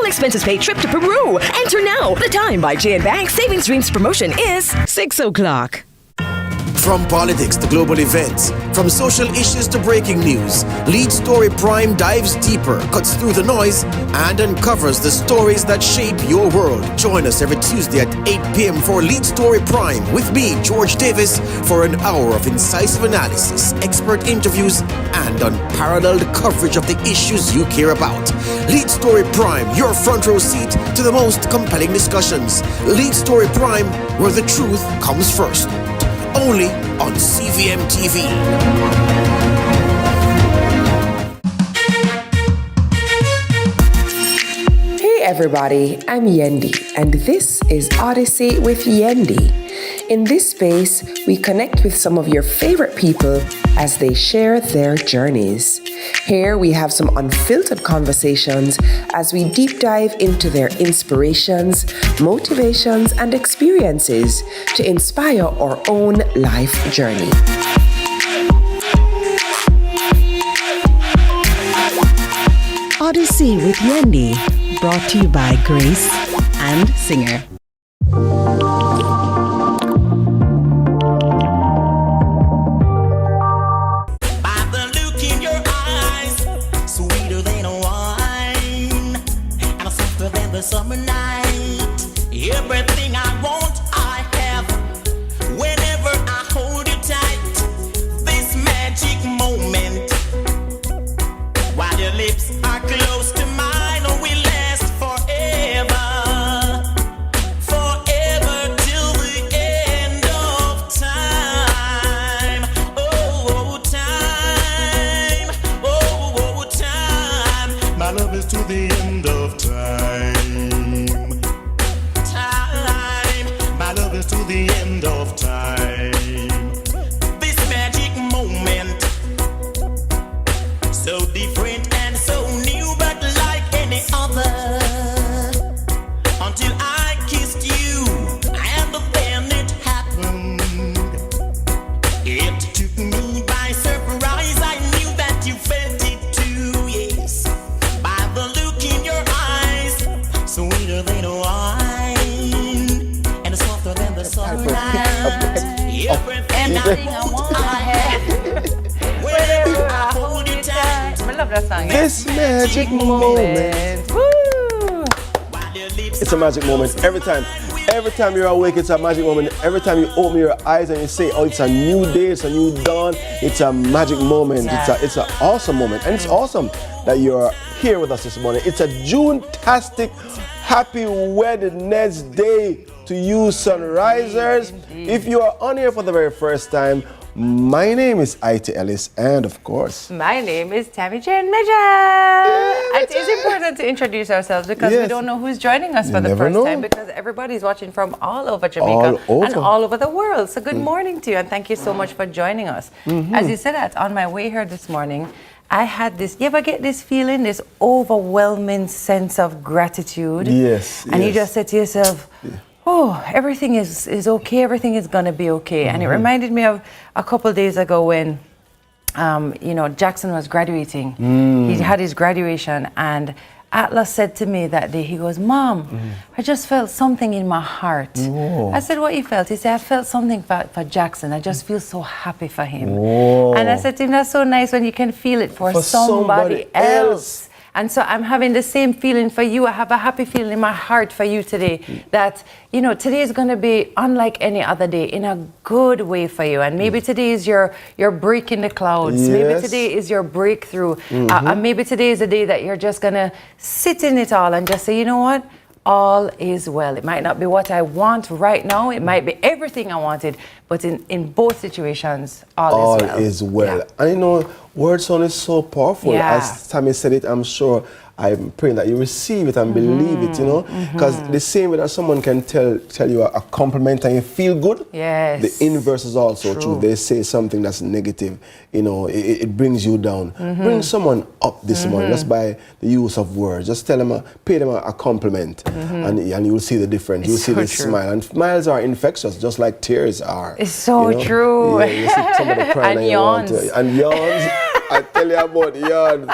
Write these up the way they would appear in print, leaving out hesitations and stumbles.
expenses paid trip to Peru. Enter now. The time by J&B Bank Savings Dreams promotion is 6 o'clock. From politics to global events, from social issues to breaking news, Lead Story Prime dives deeper, cuts through the noise, and uncovers the stories that shape your world. Join us every Tuesday at 8 p.m. for Lead Story Prime with me, George Davis, for an hour of incisive analysis, expert interviews, and unparalleled coverage of the issues you care about. Lead Story Prime, your front row seat to the most compelling discussions. Lead Story Prime, where the truth comes first. Only on CVM TV. Hey everybody, I'm Yendi, and this is Odyssey with Yendi. In this space, we connect with some of your favorite people as they share their journeys. Here we have some unfiltered conversations as we deep dive into their inspirations, motivations, and experiences to inspire our own life journey. Odyssey with Yendi, brought to you by Grace and Singer. Summer night, everything I want, I have. Whenever I hold you tight, this magic moment, while your lips are close to mine, oh, we last forever, forever till the end of time. Oh, time, oh, time. My love is to the end of time. To the end of time. This magic moment, so different and so new, but like any other. Until I kissed you, and then it happened. It took me by surprise. I knew that you felt it too, yes. By the look in your eyes, sweeter than wine. Anything I want, I have. Whenever I hold you tight. I love that song. This magic moment. Woo! It's a magic moment every time. Every time you're awake, it's a magic moment. Every time you open your eyes and you say, oh, it's a new day, it's a new dawn, it's a magic moment. Yeah. It's an awesome moment. And it's awesome that you're here with us this morning. It's a June-tastic, happy Wednesday to you sunrisers. If you are on here for the very first time, my name is Ellis, and of course, my name is Tami Jane Meja. It is important to introduce ourselves because we don't know who's joining us for the first time, because everybody's watching from all over Jamaica and all over the world. So good morning to you, and thank you so much for joining us. As you said that, on my way here this morning, I had this, you ever get this feeling, this overwhelming sense of gratitude? Yes. And you just said to yourself, oh, everything is okay, everything is going to be okay. And it reminded me of a couple days ago when, Jackson was graduating. He had his graduation, and Atlas said to me that day, he goes, Mom, I just felt something in my heart. Whoa. I said, what you felt? He said, I felt something for Jackson. I just feel so happy for him. Whoa. And I said to him, that's so nice when you can feel it for somebody else. And so I'm having the same feeling for you. I have a happy feeling in my heart for you today that, today is going to be unlike any other day in a good way for you. And maybe today is your break in the clouds. Yes. Maybe today is your breakthrough. And maybe today is a day that you're just going to sit in it all and just say, you know what? All is well. It might not be what I want right now. It might be everything I wanted. But in both situations, all is well. All is well. Yeah. And word sound is so powerful. Yeah. As Tami said it, I'm sure, I'm praying that you receive it and believe it, because the same way that someone can tell you a compliment and you feel good, the inverse is also true. They say something that's negative, it brings you down. Bring someone up this morning just by the use of words. Just tell them, pay them a compliment, and you'll see the difference. You'll see the smile. And smiles are infectious, just like tears are. It's so true. Yeah, you see somebody crying and yawns. And yawns. I tell you about yawns.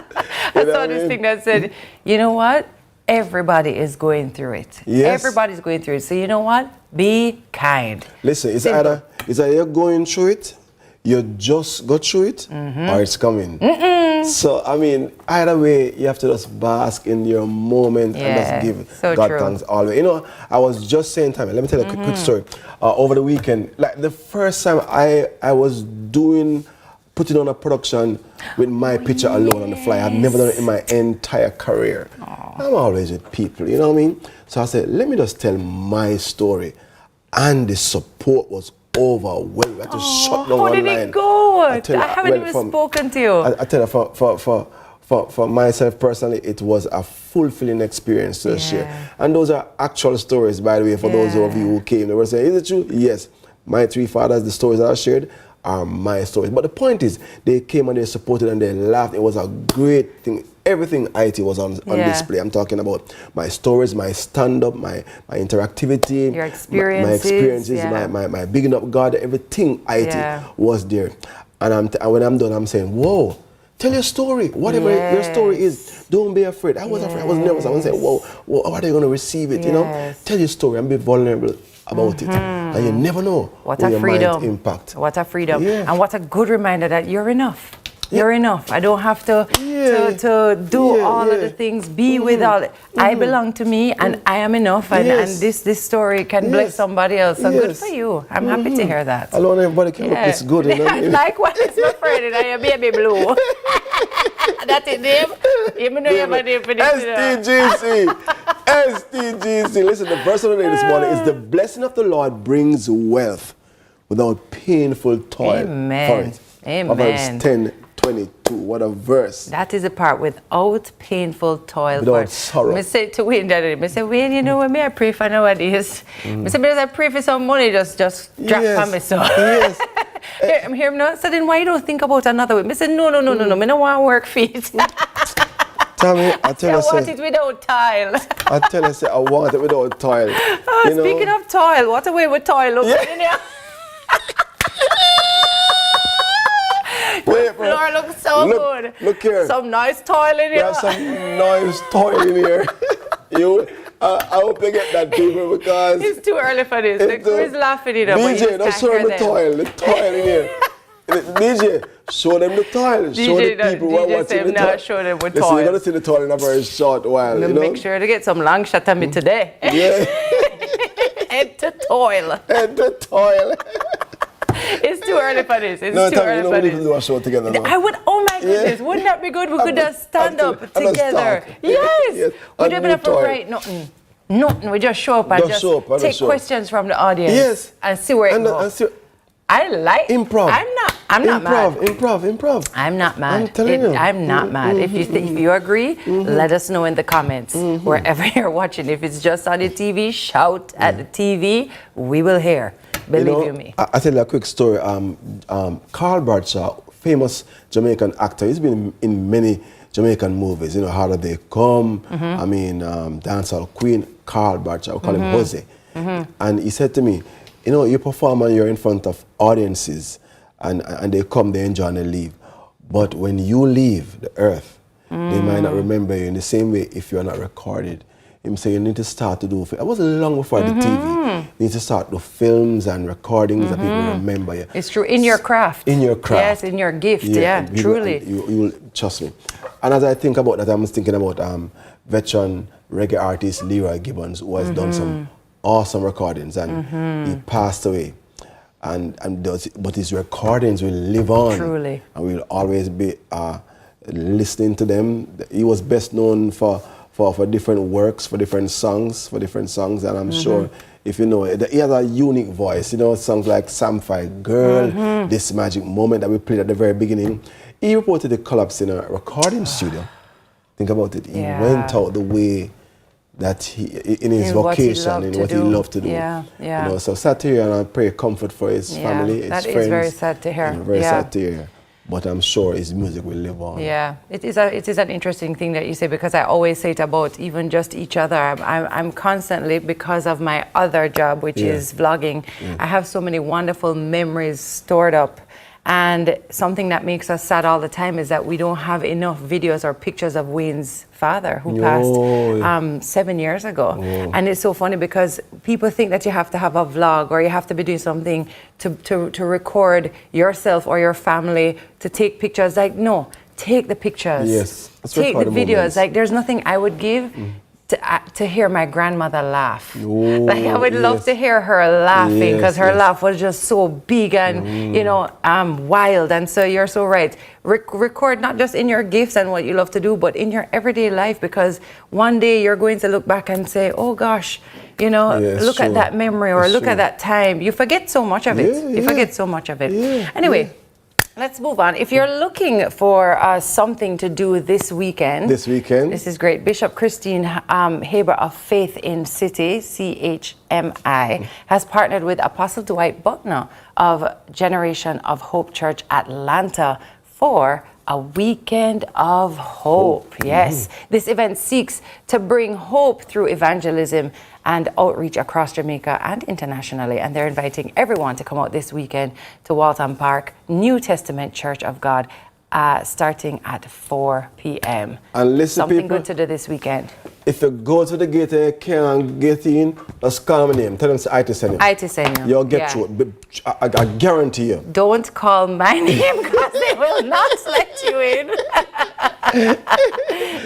I saw this thing that said, you know what? everybody is going through it. Yes. Everybody's going through it. So you know what? Be kind. Listen, it's Simple. either you're going through it, you just got through it, or it's coming. So, I mean, either way, you have to just bask in your moment and just give God thanks always. You know, I was just saying, Tami, let me tell you a quick story. Over the weekend, like the first time I was putting on a production with my picture alone on the fly. I've never done it in my entire career. I'm always with people, you know what I mean? So I said, let me just tell my story. And the support was overwhelming. I had to shut down how one did line. it go? I tell you, haven't even spoken to you. I tell you, for myself personally, it was a fulfilling experience to share. And those are actual stories, by the way, for those of you who came. They were saying, is it true? Yes. My three fathers, the stories that I shared, are my stories. But the point is, they came and they supported and they laughed. It was a great thing. Everything IT was on display. I'm talking about my stories, my stand-up, my interactivity, your experiences, my experiences, my bigging up God, everything IT was there. And when I'm done, I'm saying, whoa, tell your story. Whatever your story is, don't be afraid. I was afraid. I was nervous. I was saying, whoa, how are they going to receive it? You know, tell your story and be vulnerable about it. And you never know what a freedom impact. What a freedom. And what a good reminder that you're enough. You're enough. I don't have to do all of the things, be with all it. I belong to me and I am enough, and this story can bless somebody else. So good for you. I'm happy to hear that. I know everybody can look this good. You know? Likewise, my friend, and I am baby blue. That's it, name. Even though you have a name for this. STGC. STGC. Listen, the verse of the day this morning is the blessing of the Lord brings wealth without painful toil. Amen. For it. Amen. Proverbs 10:22. What a verse. That is the part without painful toil. Without sorrow. I say to Wayne that day, I say, Wayne, you know what, may I pray for nowadays? I say, because I pray for some money, just drop on me, so. Yes. I'm here now. So then why you don't think about another way? I say, no, I don't want to work feet. Tami, I tell you, I want it without toil. I tell you, I want it without toil. Speaking of toil, what a way with toil look in here. Wait, bro. Floor looks so good. Look here. Some nice toil in here. There's some nice toil in here. I hope they get that, people, because it's too early for this. Look who's laughing it up. DJ, don't show them the toil in here. DJ, show them the toil. Show the people who are watching the toil. Show them with Listen, toil. you're going to see the toil in a very short while. You know? Make sure to get some long shot at me today. Yeah. Head to toil. Head to toil. It's too early for this. It's too early for this. We this. need to do a show together now. I would. Oh my goodness! Wouldn't that be good? We could just stand up together. Yes. We don't even have to write nothing. Nothing. We just show up and just take questions from the audience. Yes. And see where it goes. I like improv. I'm not mad. Improv. I'm not mad. I'm telling you. I'm not mad. If you agree, let us know in the comments wherever you're watching. If it's just on the TV, shout at the TV. We will hear. Believe you me. I'll tell you a quick story. Carl Bradshaw, famous Jamaican actor. He's been in many Jamaican movies. You know, How Did They Come? I mean, Dancehall Queen. Carl Bradshaw. We call him Jose. And he said to me, you know, you perform and you're in front of audiences, and they come, they enjoy, and they leave. But when you leave the earth, they might not remember you in the same way if you're not recorded. Him say you need to start to do. It wasn't long before the TV. You need to start the films and recordings that people remember you. It's true, in your craft. In your craft. Yes, in your gift. Yeah, truly. You will trust me. And as I think about that, I'm thinking about veteran reggae artist Leroy Gibbons, who has done some awesome recordings, and he passed away. But his recordings will live on. Truly. And we'll always be listening to them. He was best known for different works, for different songs, and I'm sure, if you know, he has a unique voice, you know, songs like Samphire Girl, This Magic Moment that we played at the very beginning. He reported a collapse in a recording studio. Think about it. He went out the way that he, in his vocation, in what he loved to do. Yeah. You know, so sad to hear, and I pray comfort for his family, his friends. That is very sad to hear. Very sad to hear. But I'm sure his music will live on. Yeah, it is an interesting thing that you say, because I always say it about even just each other. I'm constantly, because of my other job, which is vlogging, I have so many wonderful memories stored up. And something that makes us sad all the time is that we don't have enough videos or pictures of Wayne's father, who passed 7 years ago. And it's so funny because people think that you have to have a vlog or you have to be doing something to record yourself or your family, to take pictures. Like, no, take the pictures. Yes. Take the videos. Moments. Like, there's nothing I would give to hear my grandmother laugh. Like, I would love to hear her laughing, because her laugh was just so big and, you know, wild. And so you're so right. Record not just in your gifts and what you love to do, but in your everyday life, because one day you're going to look back and say, oh gosh, you know, look at that memory, or look at that time. You forget so much of it. You forget so much of it. Anyway. Let's move on. If you're looking for something to do this weekend, this is great. Bishop Christine Haber of Faith in City, CHMI, has partnered with Apostle Dwight Buckner of Generation of Hope Church Atlanta for a weekend of hope. Yes, this event seeks to bring hope through evangelism and outreach across Jamaica and internationally. And they're inviting everyone to come out this weekend to Walton Park New Testament Church of God, starting at 4 p.m. And listen, something people, good to do this weekend. If you go to the gate and you can't get in, just call my name. Tell them it's IT send you. IT send you. You'll get through. I guarantee you. Don't call my name, because they will not let you in.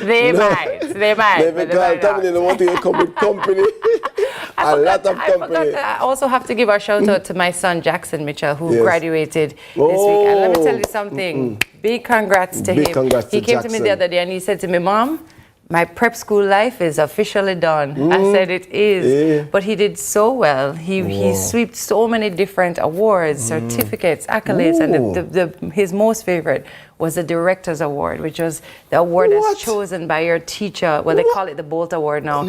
They might. They call Tami, they don't want you to come with company. A lot of company. I also have to give a shout out to my son Jackson Mitchell, who graduated this week. And let me tell you something. Big congrats to him. He came to me the other day and he said to me, Mom, my prep school life is officially done. I said it is. But he did so well. He swept so many different awards, certificates, accolades, and his most favorite was the Director's Award, which was the award that's chosen by your teacher. Well, they call it the Bolt Award now.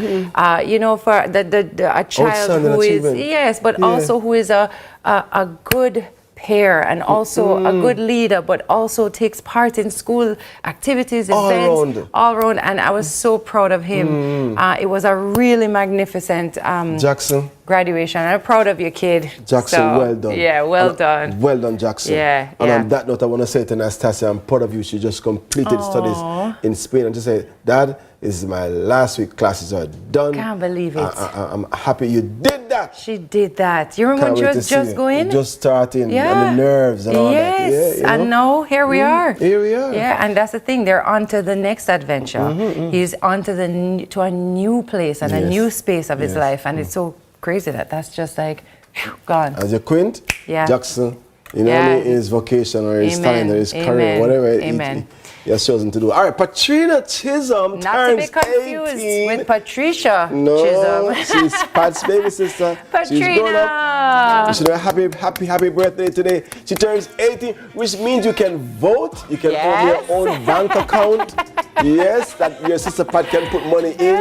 You know, for a child who is, but also who is a good pair and also a good leader, but also takes part in school activities, events, all around. And I was so proud of him. It was a really magnificent Jackson graduation. I'm proud of your kid. Jackson, well done. Yeah, well done. Well done, Jackson. Yeah. And on that note, I want to say to Anastasia, I'm proud of you. She just completed studies in Spain, and just say, Dad, this is my last week. Classes are done. Can't believe it. I'm happy you did that. She did that. You remember when she was just going? Just starting, and the nerves and all that. Yes, you know? And now here we are. Here we are. Yeah, and that's the thing. They're on to the next adventure. He's on to a new place and a new space of his life, and it's so crazy that's just like gone. As a quint, Jackson, you know, in his vocation or his talent or his career, whatever he has chosen to do. All right, Patrina Chisholm Not turns to be confused 18. with Patricia No, Chisholm. she's Pat's baby sister. Patrina! She's grown up. She's doing a happy birthday today. She turns 18, which means you can vote. You can own your own bank account. Yes, that your sister Pat can put money in.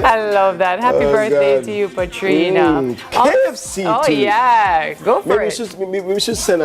I love that. Happy birthday to you, Patrina. KFC too. Yeah, go for it. Maybe we should send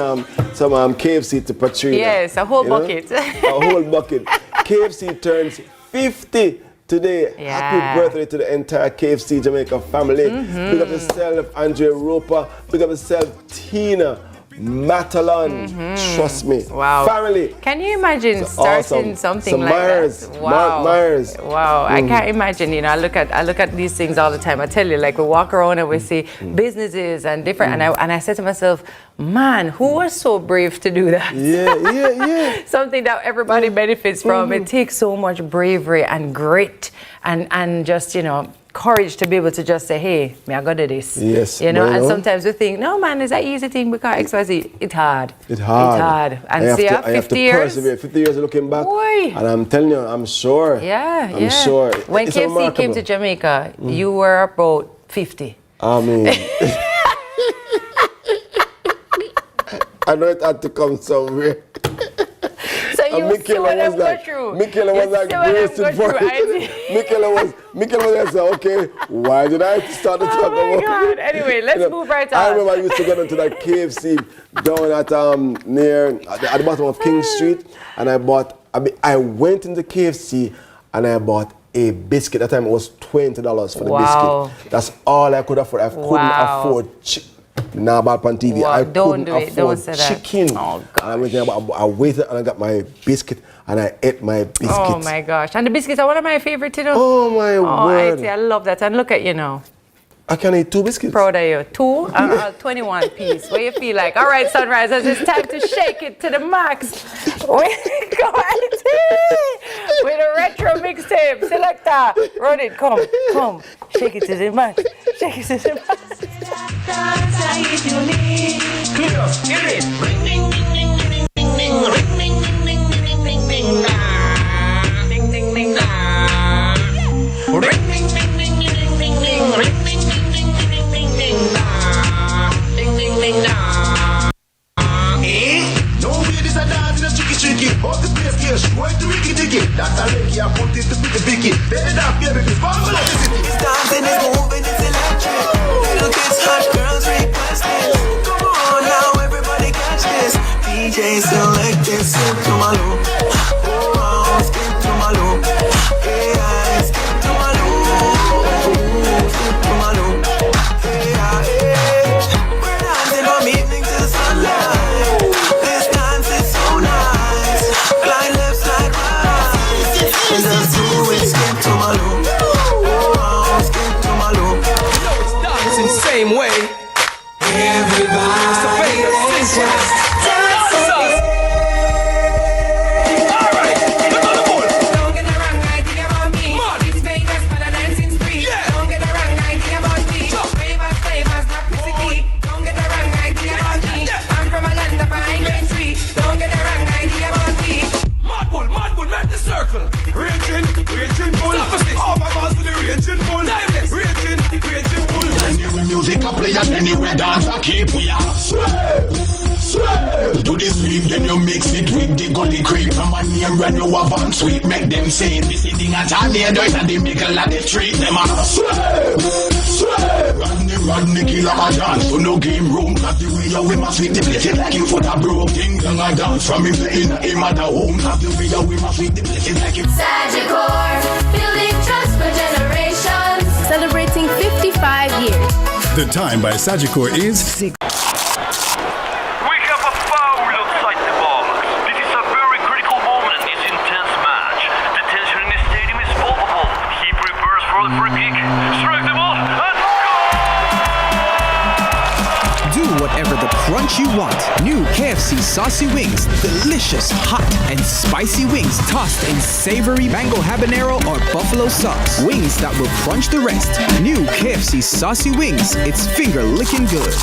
some KFC to Patrina. Yes, a whole bucket. A whole bucket. KFC turns 50 today. Happy birthday to the entire KFC Jamaica family. Big up yourself, Andrea Roper. Big up yourself, Tina Matalon. Trust me. Wow. Family. Can you imagine starting something like Myers, that? Wow. Myers. Wow. I can't imagine, you know, I look at these things all the time. I tell you, like, we walk around and we see businesses and different, and I said to myself, man, who was so brave to do that? Yeah. Something that everybody benefits from. It takes so much bravery and grit and just, you know, courage to be able to just say, hey, me I got to do this. Yes. You know, and sometimes we think, no man, it's an easy thing because XYZ. It's hard. It's hard. And see, 50 years. Persevere. 50 years looking back. Boy. And I'm telling you, I'm sure. I'm sure. When it's KFC remarkable. came to Jamaica, you were about 50. I mean, I know it had to come somewhere. So you Michaela was like, bracing for it. Michaela was like, okay, why did I start to talk about it? Oh my God. Anyway, let's move right on. I remember I used to go into that KFC down at near at the bottom of King Street, and I went into KFC and I bought a biscuit. At that time it was $20 for the biscuit. That's all I could afford. I couldn't afford Nah, bad on TV. Wow, I don't couldn't do it. afford Don't say that. chicken. Oh, I waited and I got my biscuit and I ate my biscuits. Oh my gosh. And the biscuits are one of my favorite, you know. Oh my word. I love that. And look at you now. I can eat 2 biscuits. Proud of you. 21 piece. What you feel like? All right, Sunrisers, it's time to shake it to the max. With a retro mixtape. Selector. Run it. Come. Shake it to the max. Shake it to the max. Clear, get it. Ring, ding, ding, ding, ding, ding, ding, ring, ding, ding, ding, ding, ding, ding, nah. Ding, ding, ding, nah. Ring, ding, ding, ding, ding, ding, ding, ring, ding, ding, ding, ding, ding, ding, nah. Ding, ding, ding, nah. No way this a dance in a tricky. Off the place here, going to Ricky Diggy. That's a Ricky, I put it to the Vicky. Let it up, baby, it's fun, but it's dancing, it's moving, it's electric. Little kids, hot girls requesting. Come on now, everybody catch this. DJ selected, skip to my loop. Oh, skip to my loop. Yeah, skip to my loop. Skip to my loop. Yeah. We're dancing from evening till sunlight. This dance is so nice. Glide left, slide right. And just do it, skip to my loop. Oh, skip to my loop. It's dancing same way. Everybody, pay attention. Alright, look on the board. Don't get the wrong idea about me. This is Vegas, but I'm dancing spree. Don't get the wrong idea about me. Flavors, not physically. Don't get the wrong idea about me. I'm from a land of pine and tree. Don't get the wrong idea about me. Mad bull, make the circle. Raging bull. All my bars to the raging bull. Raging bull. Anywhere music I play and anywhere dance I keep we are swell. Do this beat then you mix it with the gully creep. From a name when you have on sweet make them say it. This thing at all near doors and they make a lot of street. Them are swell. Rodney killer a dance to no game room. Not the way you must sweep the place it like him foot a broke thing. Long a dance from him playing him at the home. Not the way you must sweep the place it like him. Sagicor, building trust for generations. Celebrating 55 years. The time by Sagicor is 6. We have a foul outside the box. This is a very critical moment in this intense match. The tension in the stadium is palpable. He prepares for the free kick. Strike the ball and Do whatever the crunch you want. New KFC saucy wings. Delicious, hot, and spicy wings tossed in savory mango habanero or buffalo sauce. Wings that will crunch the rest. New KFC saucy wings. It's finger-licking good.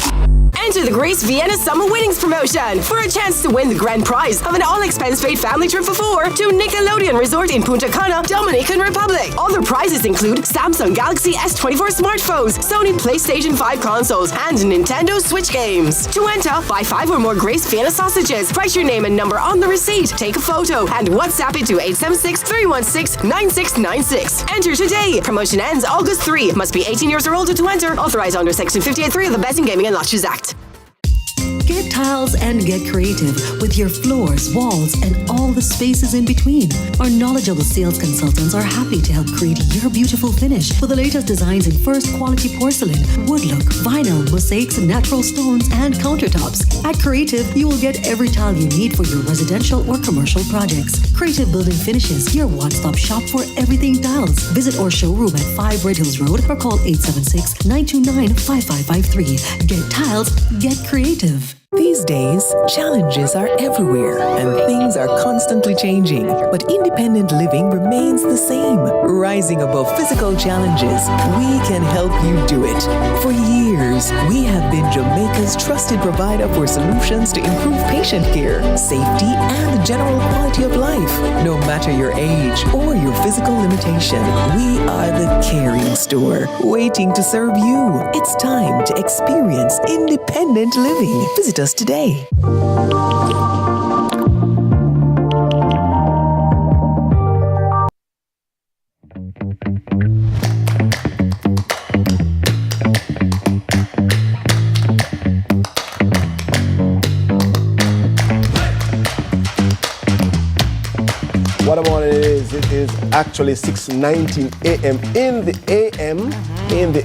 Enter the Grace Vienna Summer Winnings promotion for a chance to win the grand prize of an all-expense-paid family trip for 4 to Nickelodeon Resort in Punta Cana, Dominican Republic. Other prizes include Samsung Galaxy S24 smartphones, Sony PlayStation 5 consoles, and Nintendo Switch games. To enter, buy 5 or more Grace Vienna sausages, write your name and number on the receipt, take a photo, and WhatsApp it to 876-316-9696. Enter today. Promotion ends August 3. Must be 18 years or older to enter. Authorized under Section 58.3 of the Betting, Gaming and Lotteries Act. Get tiles and get creative with your floors, walls, and all the spaces in between. Our knowledgeable sales consultants are happy to help create your beautiful finish with the latest designs in first quality porcelain, wood look, vinyl, mosaics, natural stones, and countertops. At Creative, you will get every tile you need for your residential or commercial projects. Creative Building Finishes, your one-stop shop for everything tiles. Visit our showroom at 5 Red Hills Road or call 876-929-5553. Get tiles, get creative. These days, challenges are everywhere and things are constantly changing, but independent living remains the same. Rising above physical challenges, we can help you do it. For years, we have been Jamaica's trusted provider for solutions to improve patient care, safety, and the general quality of life. No matter your age or your physical limitation, we are the caring store, waiting to serve you. It's time to experience independent living. Visit us today. What about it is? It is actually 6:19 a.m. in the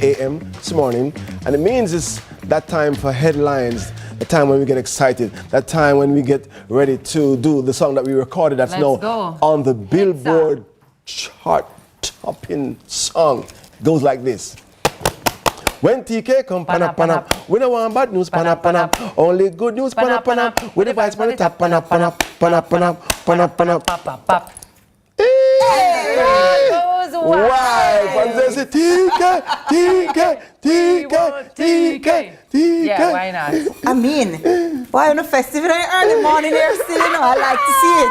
a.m. this morning, and it means it's that time for headlines, the time when we get excited, that time when we get ready to do the song that we recorded that's now on the Billboard chart-topping song. It goes like this. When TK come, pana pana, we don't want bad news, pana pana, only good news, pana pana, with the vibes on the top, pana pana, pana pana, pana pana, pana. Why? But there's a TK. Yeah, why not? I mean, why on a festival early morning here still, you know, I like to see it.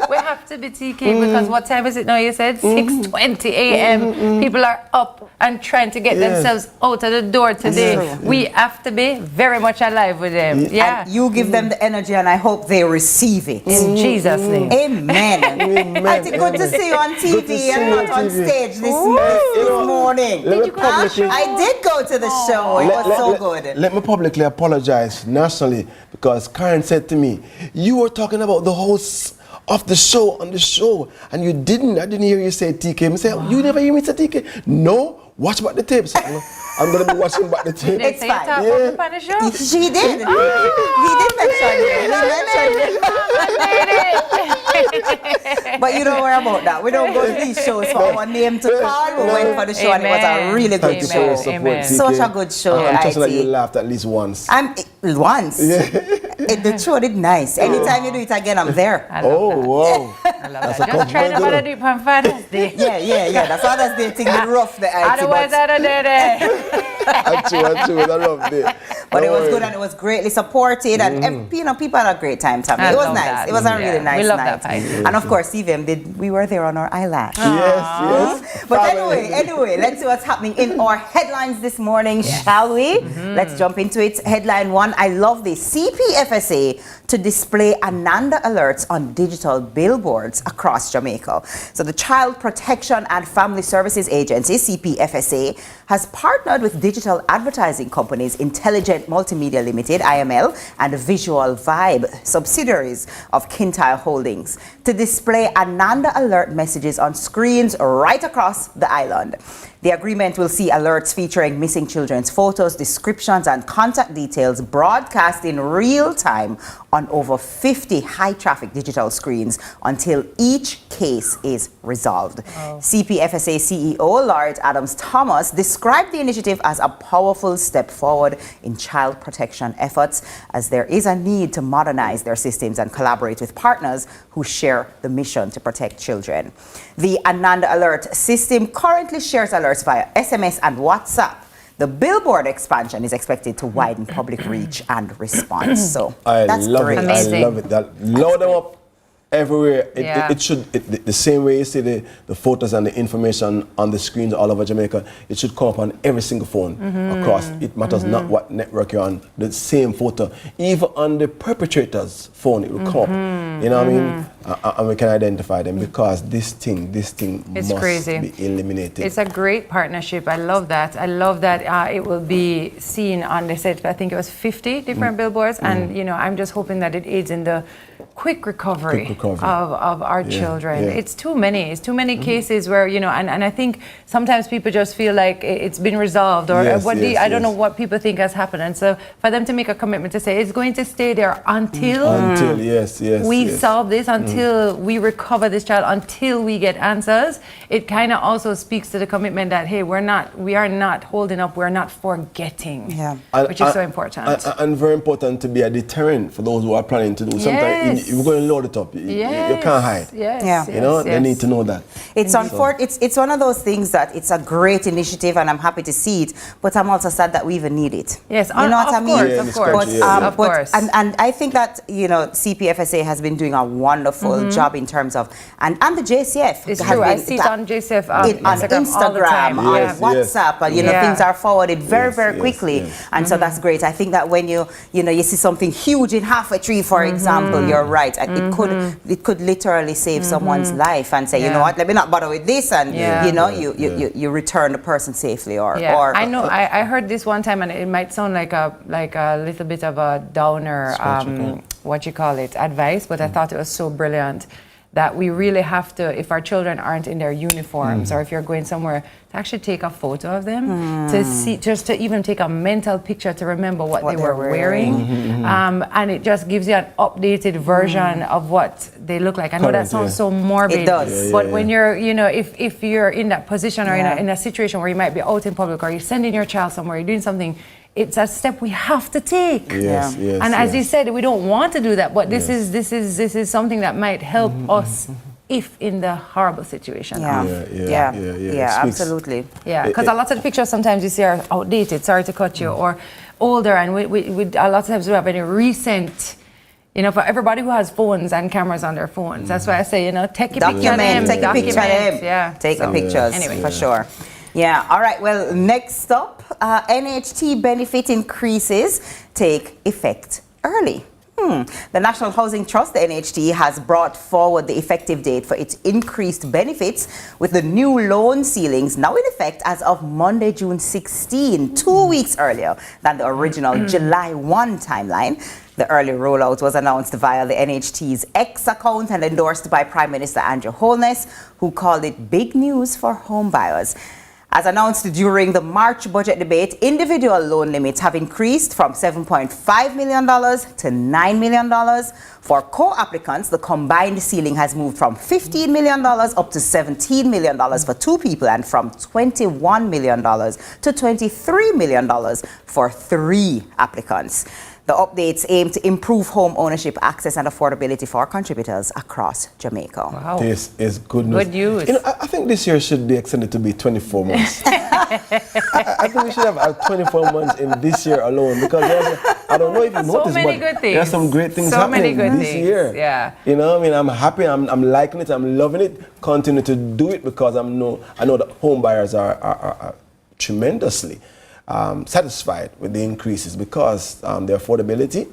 We have to be TK because what time is it now? You said 6:20 a.m. People are up and trying to get themselves out of the door today. We have to be very much alive with them. Yeah. And you give them the energy and I hope they receive it. In Jesus' name. Amen. I think good to see you on TV and not on stage this morning. I did go to the show. It was so good. Let me publicly apologize nationally because Karen said to me, you were talking about the hosts of the show on the show and you didn't. I didn't hear you say TK. I said, you never hear me say TK? No. Watch back the tapes. I'm going to be watching back the tape. It's fine. Yeah. She did. He did mention it. But you don't worry about that. We don't go to these shows for our name to call. We went for the show and it was a really good show. Such a good show. I'm trusting that you laughed at least once. Once? The show did nice. Anytime you do it again, I'm there. Wow. I love that. Just try to do it on Father's Day. Yeah. That's Father's Day thing rough the IT. Otherwise, I don't do that. True, I love it. But it was good and it was greatly supported and people had a great time, Tami. It was nice. That. It was a really nice we love night. That and of course, CVM we were there on our eyelash. Yes. But anyway, let's see what's happening in our headlines this morning, shall we? Let's jump into it. Headline 1, I love this. CPFSA to display Ananda alerts on digital billboards across Jamaica. So the Child Protection and Family Services Agency, CPFSA, has partnered with digital advertising companies Intelligent Multimedia Limited, IML, and Visual Vibe, subsidiaries of Kintyre Holdings, to display Ananda alert messages on screens right across the island. The agreement will see alerts featuring missing children's photos, descriptions, and contact details broadcast in real time on over 50 high-traffic digital screens until each case is resolved. CPFSA CEO Lord Adams Thomas described the initiative as a powerful step forward in child protection efforts, as there is a need to modernize their systems and collaborate with partners who share the mission to protect children. The Ananda Alert system currently shares alerts via SMS and WhatsApp. The billboard expansion is expected to widen public reach and response. So that's great. Amazing. I love it. Load them up everywhere. It should, the same way you see the photos and the information on the screens all over Jamaica, it should come up on every single phone across. It matters not what network you're on, the same photo. Even on the perpetrator's phone, it will come up. You know what I mean? And we can identify them because this thing must be eliminated. It's a great partnership. I love that. It will be seen on the set, I think it was 50 different billboards. And, I'm just hoping that it aids in the quick recovery of our children. It's too many cases where, and I think sometimes people just feel like it's been resolved or I don't know what people think has happened. And so for them to make a commitment to say it's going to stay there until we solve this, until we recover this child, until we get answers, it kind of also speaks to the commitment that, hey, we are not holding up, we're not forgetting, which is so important. And very important to be a deterrent for those who are planning to do. Sometimes you're going to load it up. You can't hide. They need to know that. It's one of those things that it's a great initiative and I'm happy to see it, but I'm also sad that we even need it. Yes, you know what I mean? Of course. And I think that, CPFSA has been doing a wonderful job in terms of, and the JCF. It's true, I see it on JCF on Instagram, on WhatsApp, and things are forwarded very quickly. And so that's great. I think that when you see something huge in Half a Tree, for example, you're right. It could literally save someone's life and say, you know what, let me not bother with this, and you return the person safely. Or I know. I heard this one time, and it might sound like a little bit of a downer, advice, but I thought it was so brilliant. that we really have to, if our children aren't in their uniforms or if you're going somewhere, to actually take a photo of them, to see, just to even take a mental picture to remember what they were wearing. And it just gives you an updated version of what they look like. I know that sounds so morbid. It does. But when you're, you know, if you're in that position or in a situation where you might be out in public or you're sending your child somewhere, you're doing something, it's a step we have to take. And as you said, we don't want to do that, but this is something that might help us if in the horrible situation. Absolutely. Yeah, because a lot of the pictures sometimes you see are outdated, sorry to cut you, or older, and we a lot of times we have any recent. You know, for everybody who has phones and cameras on their phones, that's why I say, you know, take a picture of them. Take a picture of them. Yeah. Take the pictures, anyway, for sure. Yeah, all right, well, next up, NHT benefit increases take effect early. The National Housing Trust, the NHT, has brought forward the effective date for its increased benefits, with the new loan ceilings now in effect as of Monday, June 16, 2 weeks earlier than the original July 1 timeline. The early rollout was announced via the NHT's X account and endorsed by Prime Minister Andrew Holness, who called it big news for home buyers. As announced during the March budget debate, individual loan limits have increased from $7.5 million to $9 million. For co-applicants, the combined ceiling has moved from $15 million up to $17 million for 2 people and from $21 million to $23 million for 3 applicants. The updates aim to improve home ownership access and affordability for contributors across Jamaica. Wow. This is good news. Good news. You know, I think this year should be extended to be 24 months. I think we should have 24 months in this year alone, because I don't know if you noticed, but there's some great things happening this year. Yeah. You know, I mean, I'm happy, I'm liking it, I'm loving it. Continue to do it, because I know that home buyers are tremendously satisfied with the increases, because the affordability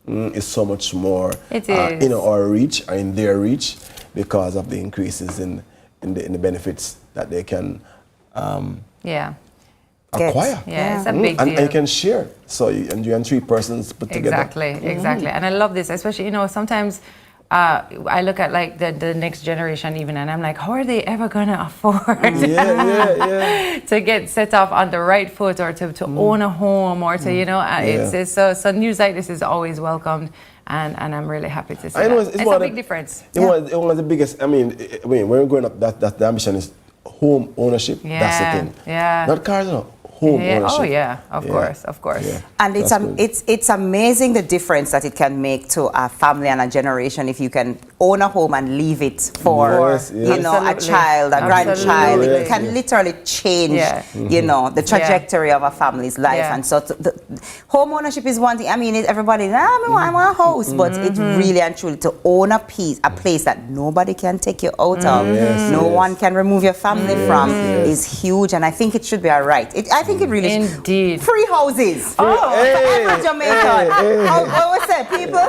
is so much more in our reach, or in their reach, because of the increases in the benefits that they can acquire. Yeah, it's a big deal. And you can share. So you and 3 persons put together. Exactly. And I love this, especially, you know, sometimes I look at like the next generation even, and I'm like, how are they ever gonna afford to get set off on the right foot, or to own a home, or to, you know, it's so news like this is always welcomed, and I'm really happy to see that. It's a big difference. One of the biggest, I mean, when we're growing up, that the ambition is home ownership. That's the thing. Yeah. Not cars, no. Home ownership. Oh yeah, of course. Yeah. And it's amazing the difference that it can make to a family and a generation if you can own a home and leave it for you know, a child, a grandchild. It can literally change you know, the trajectory of a family's life. And so the home ownership is one thing. I mean, everybody, I want a house, but it's really and truly to own a place that nobody can take you out of, no one can remove your family from, is huge. And I think it should be a right. I think it really indeed. Free houses. For every Jamaican. What was that, people?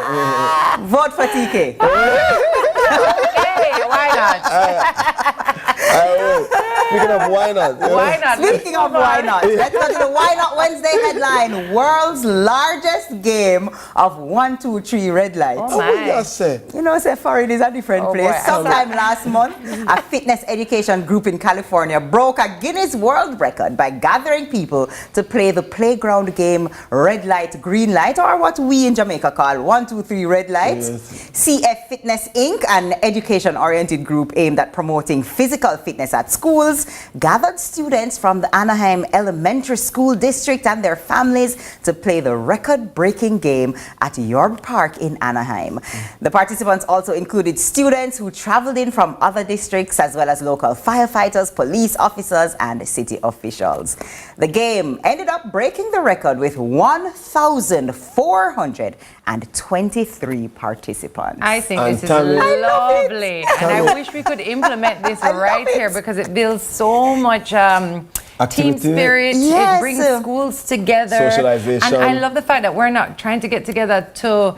Vote for TK. Okay, why not? Speaking of why not? Why not? Speaking of why not, let's go to the Why Not Wednesday headline. World's largest game of 1, 2, 3 red lights. Oh my. Just say. You know, say foreign is a different place. Boy. Sometime last month, a fitness education group in California broke a Guinness World Record by gathering people to play the playground game red light, green light, or what we in Jamaica call 1, 2, 3 red lights. CF Fitness Inc., an education-oriented group aimed at promoting physical fitness at schools, gathered students from the Anaheim Elementary School District and their families to play the record-breaking game at York Park in Anaheim. The participants also included students who traveled in from other districts, as well as local firefighters, police officers, and city officials. The game ended up breaking the record with 1,423 participants. I think this is lovely, and I wish we could implement this right here, because it builds so much team spirit. It brings schools together. Socialization. And I love the fact that we're not trying to get together to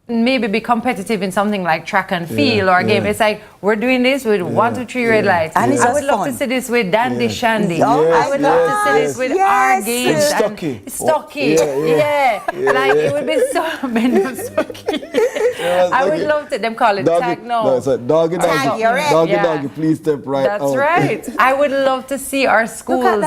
maybe be competitive in something like track and field or a game. It's like we're doing this with 1, 2, 3 red lights. And it's I just would love fun. to see this with Dandy Shandy. Yes, I would love to see this with our games. It's Stocky. Stocky. Like it would be so Stocky. I would love to them call it tag now. No, it's a doggy. Doggy, please step right That's out. right. I would love to see our schools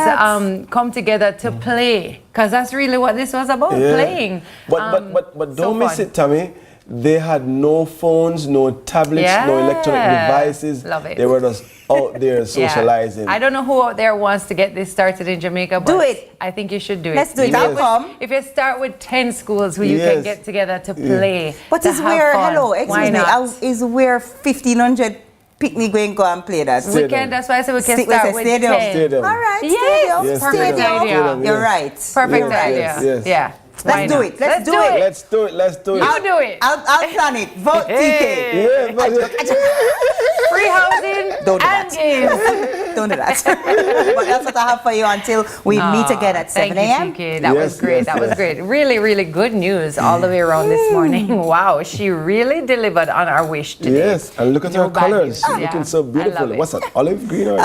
come together to play, because that's really what this was about, playing. But don't miss it, Tami. They had no phones, no tablets, no electronic devices. Love it. They were just out there socializing. I don't know who out there wants to get this started in Jamaica, but do it. I think you should do it. Let's do it. I'll come. If you start with 10 schools who you can get together to play, but to is have where fun. excuse me, is where 1,500 picnic going go and play that. We can. That's why I said we can start with 10. Stadium. All right. Yes. Perfect idea. You're right. Perfect idea. Yeah. Let's do it. Let's do it. Let's do it. You do it. I'll plan it. Vote TK. Free housing and games. Don't do that. But that's what I have for you until we meet again at 7 a.m. That was great. That was great. Really, really good news all the way around this morning. Wow, she really delivered on our wish today. Yes, and look at her colors. She's looking so beautiful. What's that? Olive green or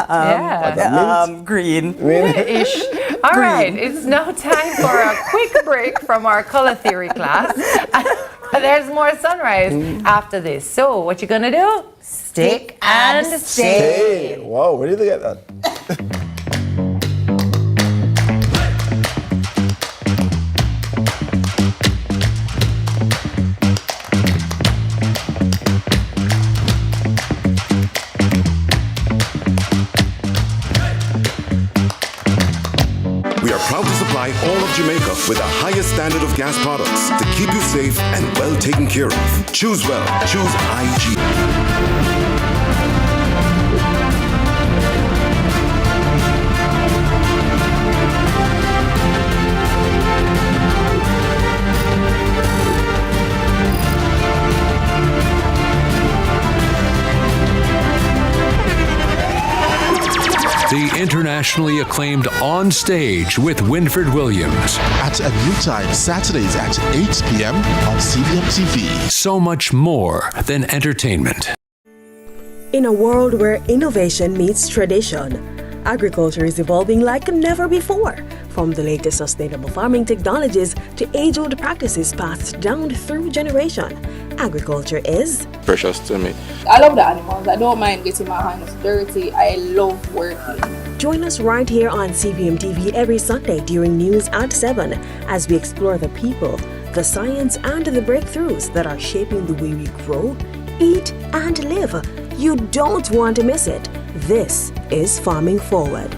green? Ish. All right, it's now time for a quick break from our color theory class. There's more Sunrise after this. So, what you gonna do? Stick and stay. Wow, where did they get that? We are proud to supply all of Jamaica with the highest standard of gas products to keep you safe and well taken care of. Choose well. Choose IG. The internationally acclaimed On Stage with Winfred Williams. At a new time, Saturdays at 8 p.m. on CVM TV. So much more than entertainment. In a world where innovation meets tradition, agriculture is evolving like never before. From the latest sustainable farming technologies to age-old practices passed down through generation, agriculture is precious to me. I love the animals. I don't mind getting my hands dirty. I love working. Join us right here on CVM TV every Sunday during news at 7 as we explore the people, the science, and the breakthroughs that are shaping the way we grow, eat, and live. You don't want to miss it. This is Farming Forward.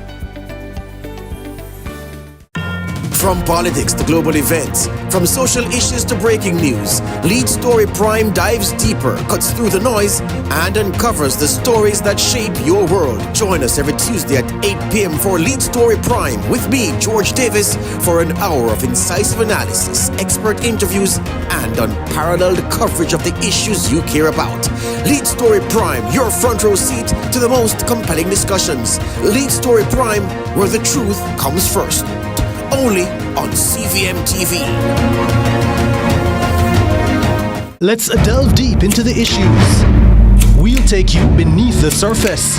From politics to global events, from social issues to breaking news, Lead Story Prime dives deeper, cuts through the noise, and uncovers the stories that shape your world. Join us every Tuesday at 8 p.m. for Lead Story Prime with me, George Davis, for an hour of incisive analysis, expert interviews, and unparalleled coverage of the issues you care about. Lead Story Prime, your front row seat to the most compelling discussions. Lead Story Prime, where the truth comes first. Only on CVM TV. Let's delve deep into the issues. We'll take you beneath the surface.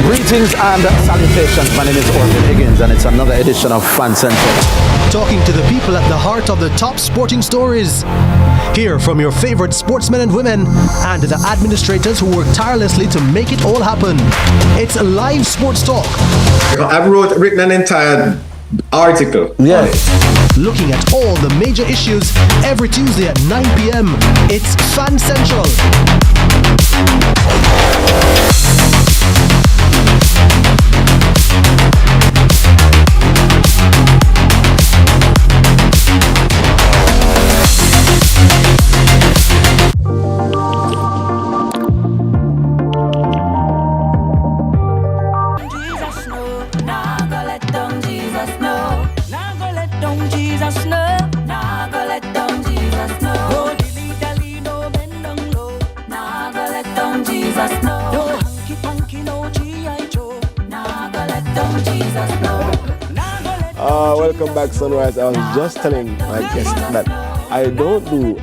Greetings and salutations. My name is Orville Higgins, and it's another edition of Fan Central. Talking to the people at the heart of the top sporting stories. Hear from your favorite sportsmen and women and the administrators who work tirelessly to make it all happen. It's live sports talk. I've written an entire article. Yeah. Looking at all the major issues every Tuesday at 9 p.m. It's Fan Central. Welcome back, Sunrise. I was just telling my guests that I don't do,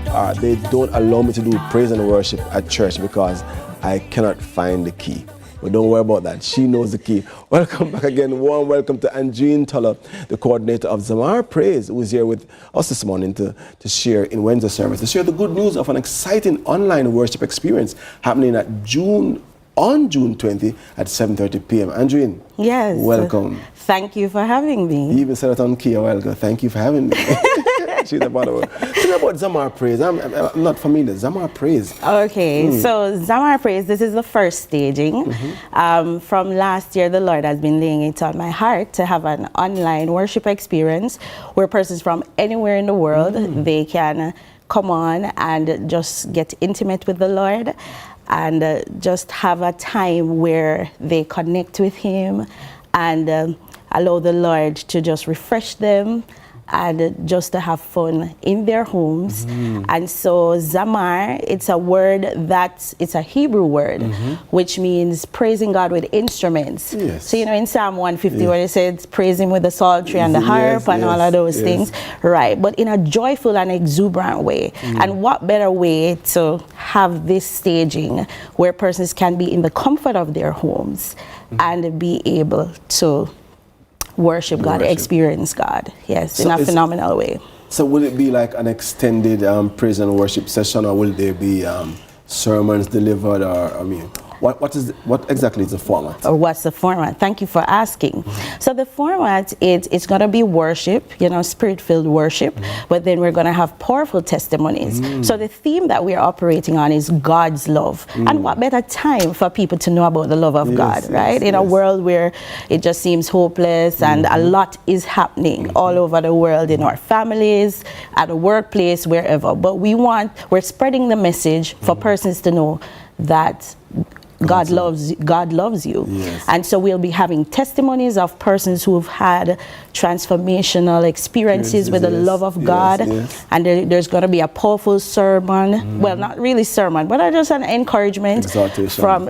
they don't allow me to do praise and worship at church because I cannot find the key. But don't worry about that. She knows the key. Welcome back again. Warm welcome to Andreen Tuller, the coordinator of Zamar Praise, who is here with us this morning to share in Wednesday service, to share the good news of an exciting online worship experience happening on June 20 at 7:30 p.m. Andreen, yes. Welcome. Thank you for having me. You even said it on key a while ago. Thank you for having me. She's about to tell me about Zamar Praise. I'm not familiar. Zamar Praise. Okay, so Zamar Praise, this is the first staging. From last year, the Lord has been laying it on my heart to have an online worship experience where persons from anywhere in the world, they can come on and just get intimate with the Lord and just have a time where they connect with Him and allow the Lord to just refresh them and just to have fun in their homes. And so Zamar, it's a word it's a Hebrew word, which means praising God with instruments. Yes. So, you know, in Psalm 150, where it says, praise Him with the psaltery and the harp and all of those things. Right, but in a joyful and exuberant way. And what better way to have this staging where persons can be in the comfort of their homes and be able to worship God, experience God, yes, in a phenomenal way. So will it be like an extended praise and worship session, or will there be sermons delivered, or I mean, what exactly is the format? Or what's the format? Thank you for asking. So the format, it's going to be worship, you know, spirit-filled worship, but then we're going to have powerful testimonies. So the theme that we're operating on is God's love. And what better time for people to know about the love of God, right? In a world where it just seems hopeless and a lot is happening all over the world, in our families, at the workplace, wherever. But we're spreading the message for persons to know that God loves you. Yes. And so we'll be having testimonies of persons who have had transformational experiences with the love of God. And there's going to be a powerful sermon. Well, not really sermon, but just an encouragement from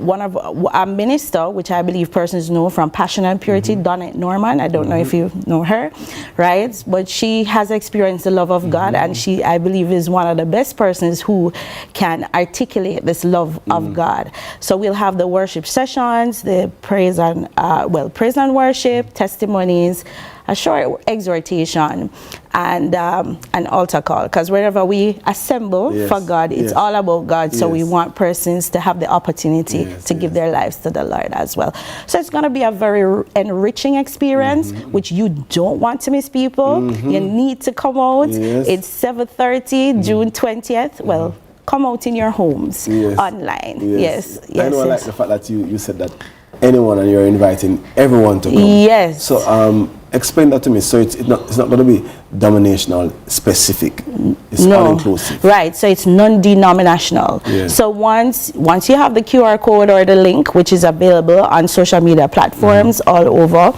one of a minister, which I believe persons know from Passion and Purity, Donna Norman. I don't know if you know her, right? But she has experienced the love of God, and she, I believe, is one of the best persons who can articulate this love of God. So we'll have the worship sessions, the praise and worship, testimonies, a short exhortation, and an altar call. Because wherever we assemble for God, it's all about God. So we want persons to have the opportunity to give their lives to the Lord as well. So it's going to be a very enriching experience, which you don't want to miss, people. You need to come out. It's 7:30, June 20th. Well, come out in your homes online. Yes. I know I like the fact that you said that anyone, and you're inviting everyone to come. Yes. So explain that to me. So it's not going to be denominational specific. It's all-inclusive. Right. So it's non-denominational. So once you have the QR code or the link, which is available on social media platforms all over,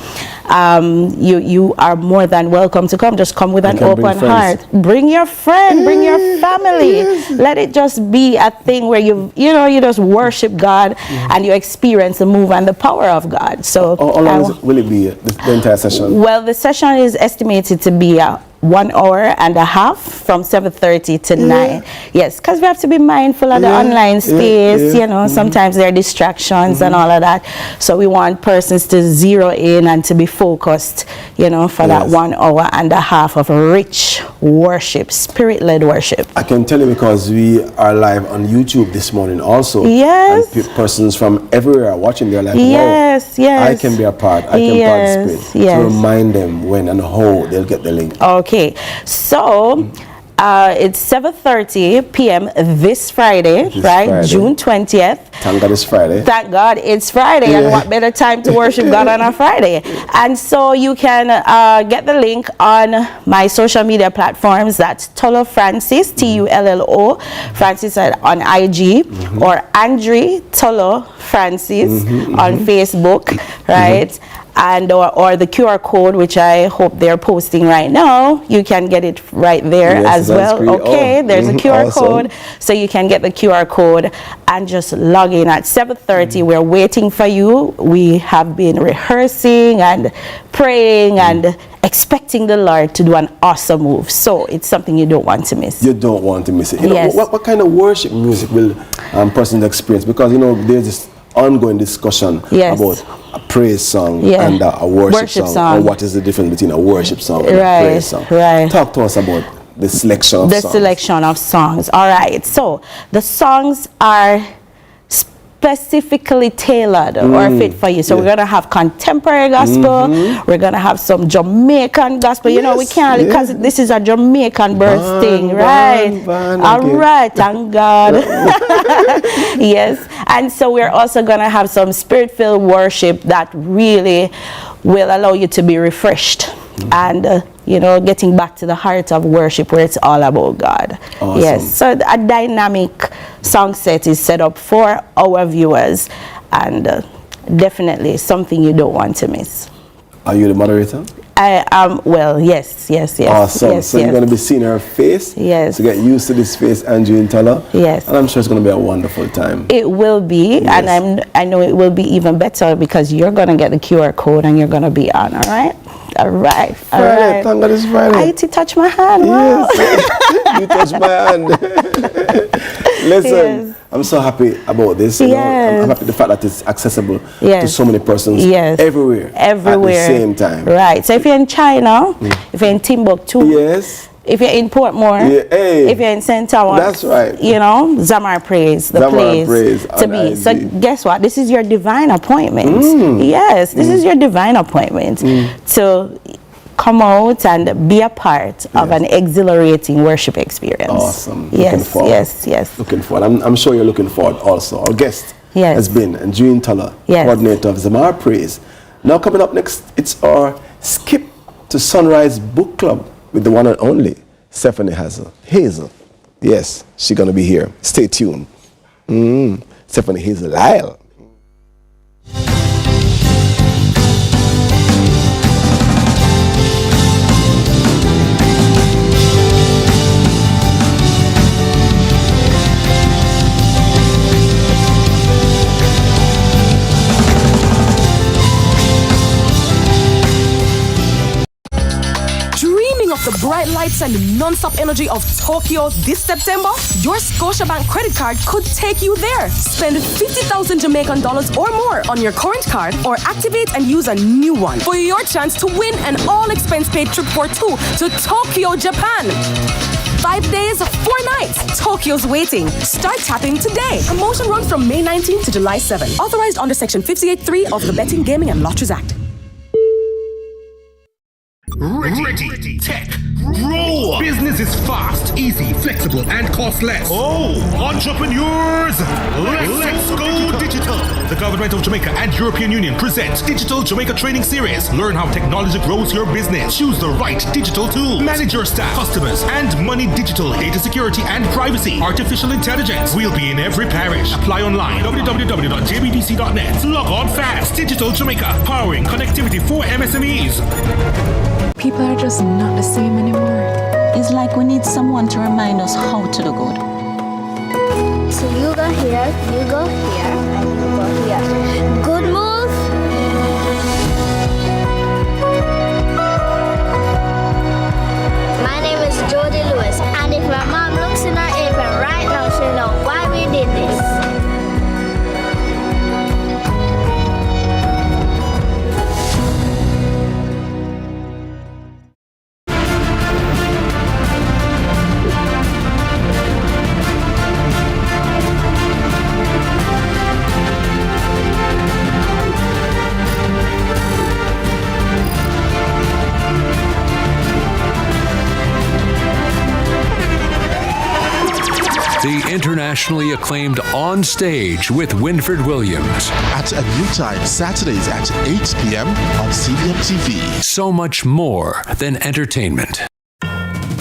you are more than welcome to come. Just come with an open heart. Bring your friend, bring your family. Let it just be a thing where you just worship God and you experience the move and the power of God. So how long will it be, the entire session? Well, the session is estimated to be 1 hour and a half from 7:30 to 9. Yes, because we have to be mindful of the online space. You know, sometimes there are distractions and all of that. So we want persons to zero in and to be focused, you know, for that 1 hour and a half of rich worship, spirit-led worship. I can tell you because we are live on YouTube this morning also. Yes. And persons from everywhere are watching. They're like, yes, wow, I can be a part. I can participate. To remind them when and how they'll get the link. Okay, so it's 7:30 p.m. this Friday, June 20th. Thank God it's Friday. Thank God it's Friday, and what better time to worship God on a Friday? And so you can get the link on my social media platforms. That's Tullo Francis, Tullo Francis on IG, or Andre Tullo Francis on Facebook, right? And or the QR code, which I hope they're posting right now. You can get it right there as well. Okay, there's a QR code, so you can get the QR code and just log in at 7:30. We're waiting for you. We have been rehearsing and praying and expecting the Lord to do an awesome move. So it's something you don't want to miss. You don't want to miss it. You Yes. know, what kind of worship music will persons experience? Because, you know, there's this ongoing discussion Yes. about a praise song Yeah. and a worship song. And what is the difference between a worship song and a praise song? Right. Talk to us about the selection of The songs. selection of songs. All right. So the songs are specifically tailored or fit for you. So we're going to have contemporary gospel. We're going to have some Jamaican gospel. You know, we can't, because this is a Jamaican birth thing, right? All right. Thank God. Yes. And so we're also going to have some spirit-filled worship that really will allow you to be refreshed and you know, getting back to the heart of worship where it's all about God. Awesome. Yes, so a dynamic song set is set up for our viewers, and definitely something you don't want to miss. Are you the moderator? I am, well, yes. Awesome. Yes, So you're going to be seeing her face. Yes. To get used to this face, Angie and Tala. Yes. And I'm sure it's going to be a wonderful time. It will be, and I know it will be even better because you're going to get the QR code and you're going to be on, all right? All right. All Friday, right. thank God it's Friday. I to touch my hand. Wow. Yes. You touch my hand. Listen, I'm so happy about this. You know, I'm happy the fact that it's accessible to so many persons everywhere at the same time. Right. So if you're in China, if you're in Timbuktu, if you're in Portmore, if you're in St. Thomas, that's right. You know, Zamar Praise, the place to be. So guess what? This is your divine appointment. Yes, this is your divine appointment to come out and be a part of an exhilarating worship experience. Awesome. Yes, yes. Looking forward. I'm sure you're looking forward also. Our guest has been June Tuller, coordinator of Zamar Praise. Now coming up next, it's our Skip to Sunrise Book Club with the one and only Stephanie Hazel. Yes, she's going to be here. Stay tuned. Stephanie Hazel Lyle. The bright lights and non-stop energy of Tokyo this September, your Scotiabank credit card could take you there. Spend 50,000 Jamaican dollars or more on your current card or activate and use a new one for your chance to win an all-expense-paid trip for two to Tokyo, Japan. 5 days, 4 nights. Tokyo's waiting. Start tapping today. Promotion runs from May 19 to July 7. Authorized under Section 58.3 of the Betting, Gaming and Lotteries Act. Ready, tech, grow. Business is fast, easy, flexible, and cost less. Oh, entrepreneurs, let's go digital. The Government of Jamaica and European Union present Digital Jamaica Training Series. Learn how technology grows your business. Choose the right digital tool. Manage your staff, customers, and money digital. Data security and privacy. Artificial intelligence. We'll be in every parish. Apply online. www.jbdc.net. Log on fast. Digital Jamaica. Powering connectivity for MSMEs. People are just not the same anymore. It's like we need someone to remind us how to do good. So you go here, and you go here. Good move. My name is Jody Lewis, and if my mom looks in her apron right now, she'll know why we did this. The internationally acclaimed On Stage with Winfred Williams. At a new time, Saturdays at 8 p.m. on CVM TV. So much more than entertainment.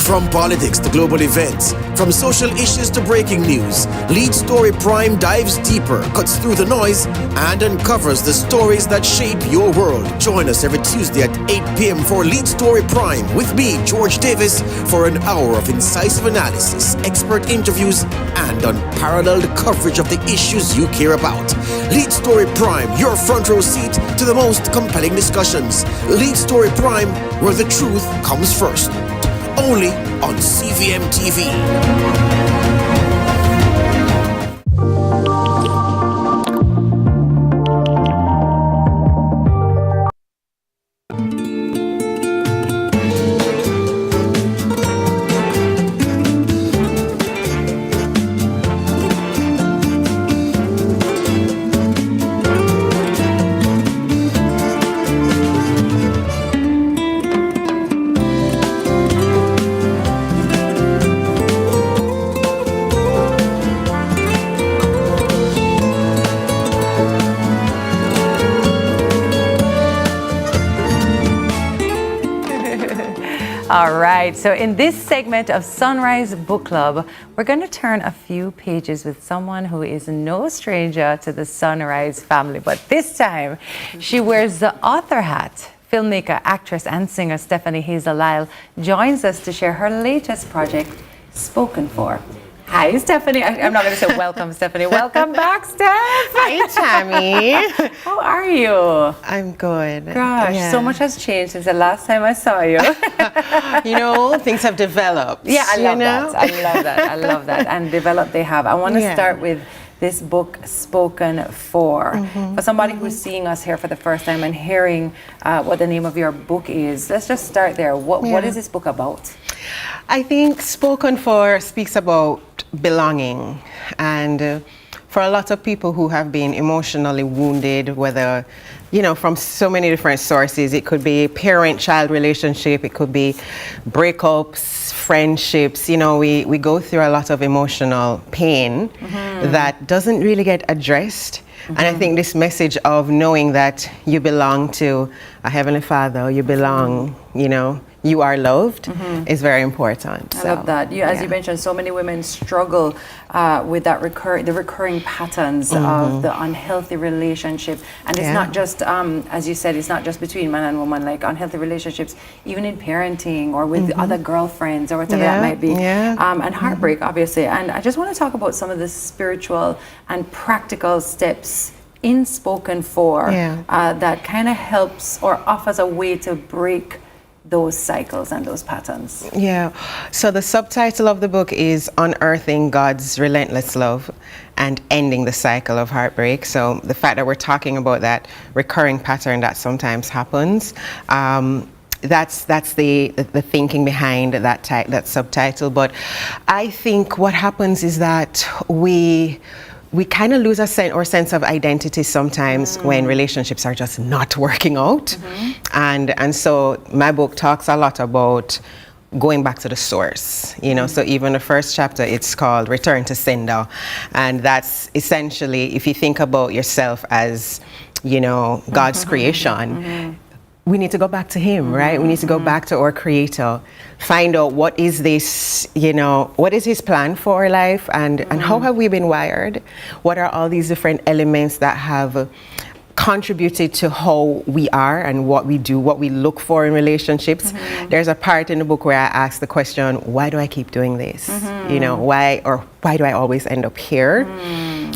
From politics to global events, from social issues to breaking news, Lead Story Prime dives deeper, cuts through the noise, and uncovers the stories that shape your world. Join us every Tuesday at 8 p.m. for Lead Story Prime with me, George Davis, for an hour of incisive analysis, expert interviews, and unparalleled coverage of the issues you care about. Lead Story Prime, your front row seat to the most compelling discussions. Lead Story Prime, where the truth comes first. Only on CVM TV. All right, so in this segment of Sunrise Book Club, we're going to turn a few pages with someone who is no stranger to the Sunrise family, but this time she wears the author hat. Filmmaker, actress, and singer Stephanie Hazel-Lyle joins us to share her latest project, Spoken For. Hi, Stephanie. I'm not going to say welcome, Stephanie. Welcome back, Steph. Hi, Tami. How are you? I'm good. Gosh, Yeah. so much has changed since the last time I saw you. You know, things have developed. Yeah, I love know? that. I love that. I love that. And developed they have. I want to Yeah. start with this book, Spoken For. For somebody who's seeing us here for the first time and hearing what the name of your book is, let's just start there. What is this book about? I think Spoken For speaks about belonging, and for a lot of people who have been emotionally wounded, whether, you know, from so many different sources, it could be parent-child relationship, it could be breakups, friendships, you know, we go through a lot of emotional pain that doesn't really get addressed. And I think this message of knowing that you belong to a Heavenly Father, you belong, you know, you are loved, is very important. I love that. As you mentioned, so many women struggle with that recurring patterns of the unhealthy relationship. And it's not just, as you said, it's not just between man and woman, like unhealthy relationships, even in parenting or with other girlfriends or whatever that might be. And heartbreak, obviously. And I just want to talk about some of the spiritual and practical steps in Spoken For that kind of helps or offers a way to break those cycles and those patterns. Yeah. So the subtitle of the book is Unearthing God's Relentless Love and Ending the Cycle of Heartbreak. So the fact that we're talking about that recurring pattern that sometimes happens, that's the thinking behind that subtitle. But I think what happens is that we kind of lose our sense of identity sometimes when relationships are just not working out. And so my book talks a lot about going back to the source, you know. So even the first chapter, it's called Return to Sender. And that's essentially, if you think about yourself as, you know, God's creation, we need to go back to Him, right? We need to go back to our Creator, find out what is this, you know, what is His plan for our life, and how have we been wired? What are all these different elements that have contributed to how we are and what we do, what we look for in relationships? There's a part in the book where I ask the question, why do I keep doing this? You know, why do I always end up here?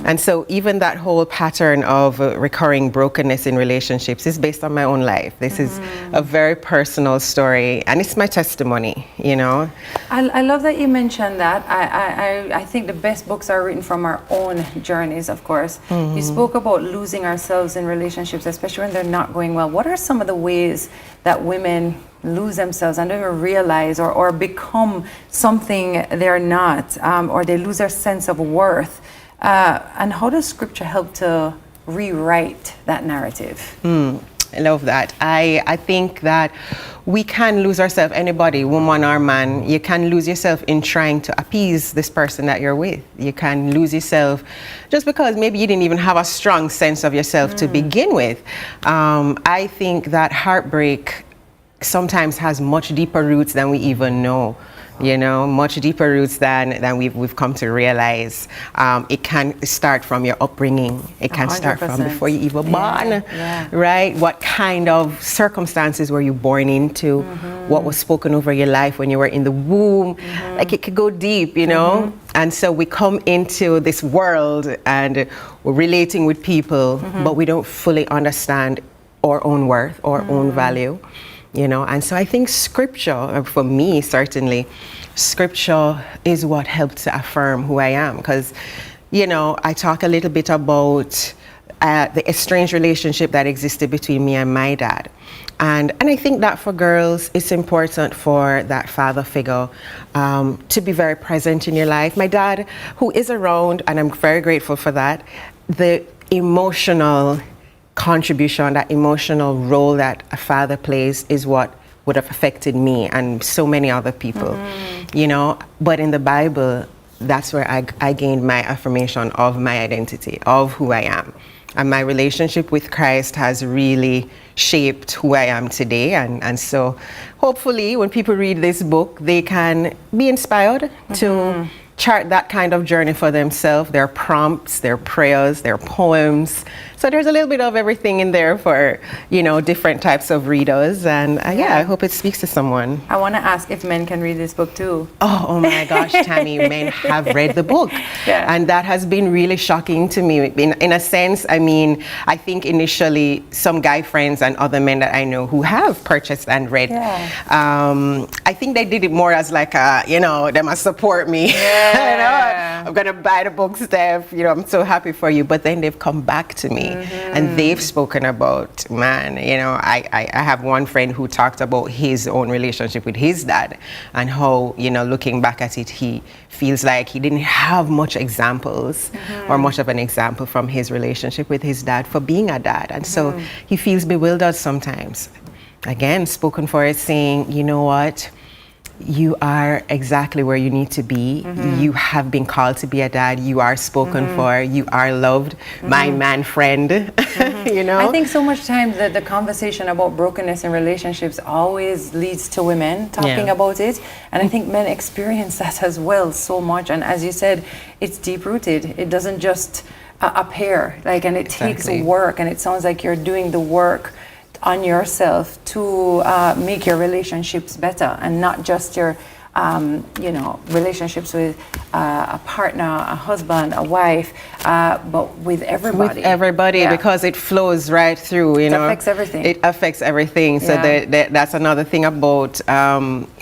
And so even that whole pattern of recurring brokenness in relationships is based on my own life. This is a very personal story, and it's my testimony, you know. I love that you mentioned that. I think the best books are written from our own journeys, of course. You spoke about losing ourselves in relationships, especially when they're not going well. What are some of the ways that women lose themselves and don't even realize or become something they're not, or they lose their sense of worth? And how does scripture help to rewrite that narrative? I love that. I think that we can lose ourselves, anybody, woman or man, you can lose yourself in trying to appease this person that you're with. You can lose yourself just because maybe you didn't even have a strong sense of yourself to begin with. I think that heartbreak sometimes has much deeper roots than we even know. you know, much deeper roots than we've come to realize. It can start from your upbringing. It can start from before you even born, right? What kind of circumstances were you born into? What was spoken over your life when you were in the womb? Like, it could go deep, you know? And so we come into this world and we're relating with people, but we don't fully understand our own worth, our own value, you know? And so I think scripture, for me certainly, scripture is what helped to affirm who I am. Because, you know, I talk a little bit about the estranged relationship that existed between me and my dad. And I think that for girls, it's important for that father figure to be very present in your life. My dad, who is around, and I'm very grateful for that, the emotional contribution, that emotional role that a father plays is what would have affected me and so many other people, you know. But in the Bible, that's where I gained my affirmation of my identity, of who I am. And my relationship with Christ has really shaped who I am today. And so hopefully when people read this book, they can be inspired to chart that kind of journey for themselves, their prompts, their prayers, their poems. So there's a little bit of everything in there for, you know, different types of readers. And yeah, I hope it speaks to someone. I want to ask if men can read this book too. Oh my gosh, Tami, men have read the book. And that has been really shocking to me. In a sense, I mean, I think initially some guy friends and other men that I know who have purchased and read, I think they did it more as like, you know, they must support me. You know, I'm going to buy the book, Steph. You know, I'm so happy for you. But then they've come back to me and they've spoken about, man, you know, I have one friend who talked about his own relationship with his dad and how, you know, looking back at it, he feels like he didn't have much examples or much of an example from his relationship with his dad for being a dad. And so he feels bewildered sometimes. Again, spoken for it, saying, you know what? You are exactly where you need to be. You have been called to be a dad. You are spoken for. You are loved. My man friend, you know? I think so much time that the conversation about brokenness in relationships always leads to women talking about it. And I think men experience that as well so much. And as you said, it's deep-rooted. It doesn't just appear, like, and it takes work. And it sounds like you're doing the work on yourself to make your relationships better, and not just your you know, relationships with a partner, a husband, a wife, but with everybody. With everybody, because it flows right through, you know. It affects everything. It affects everything. So that's another thing about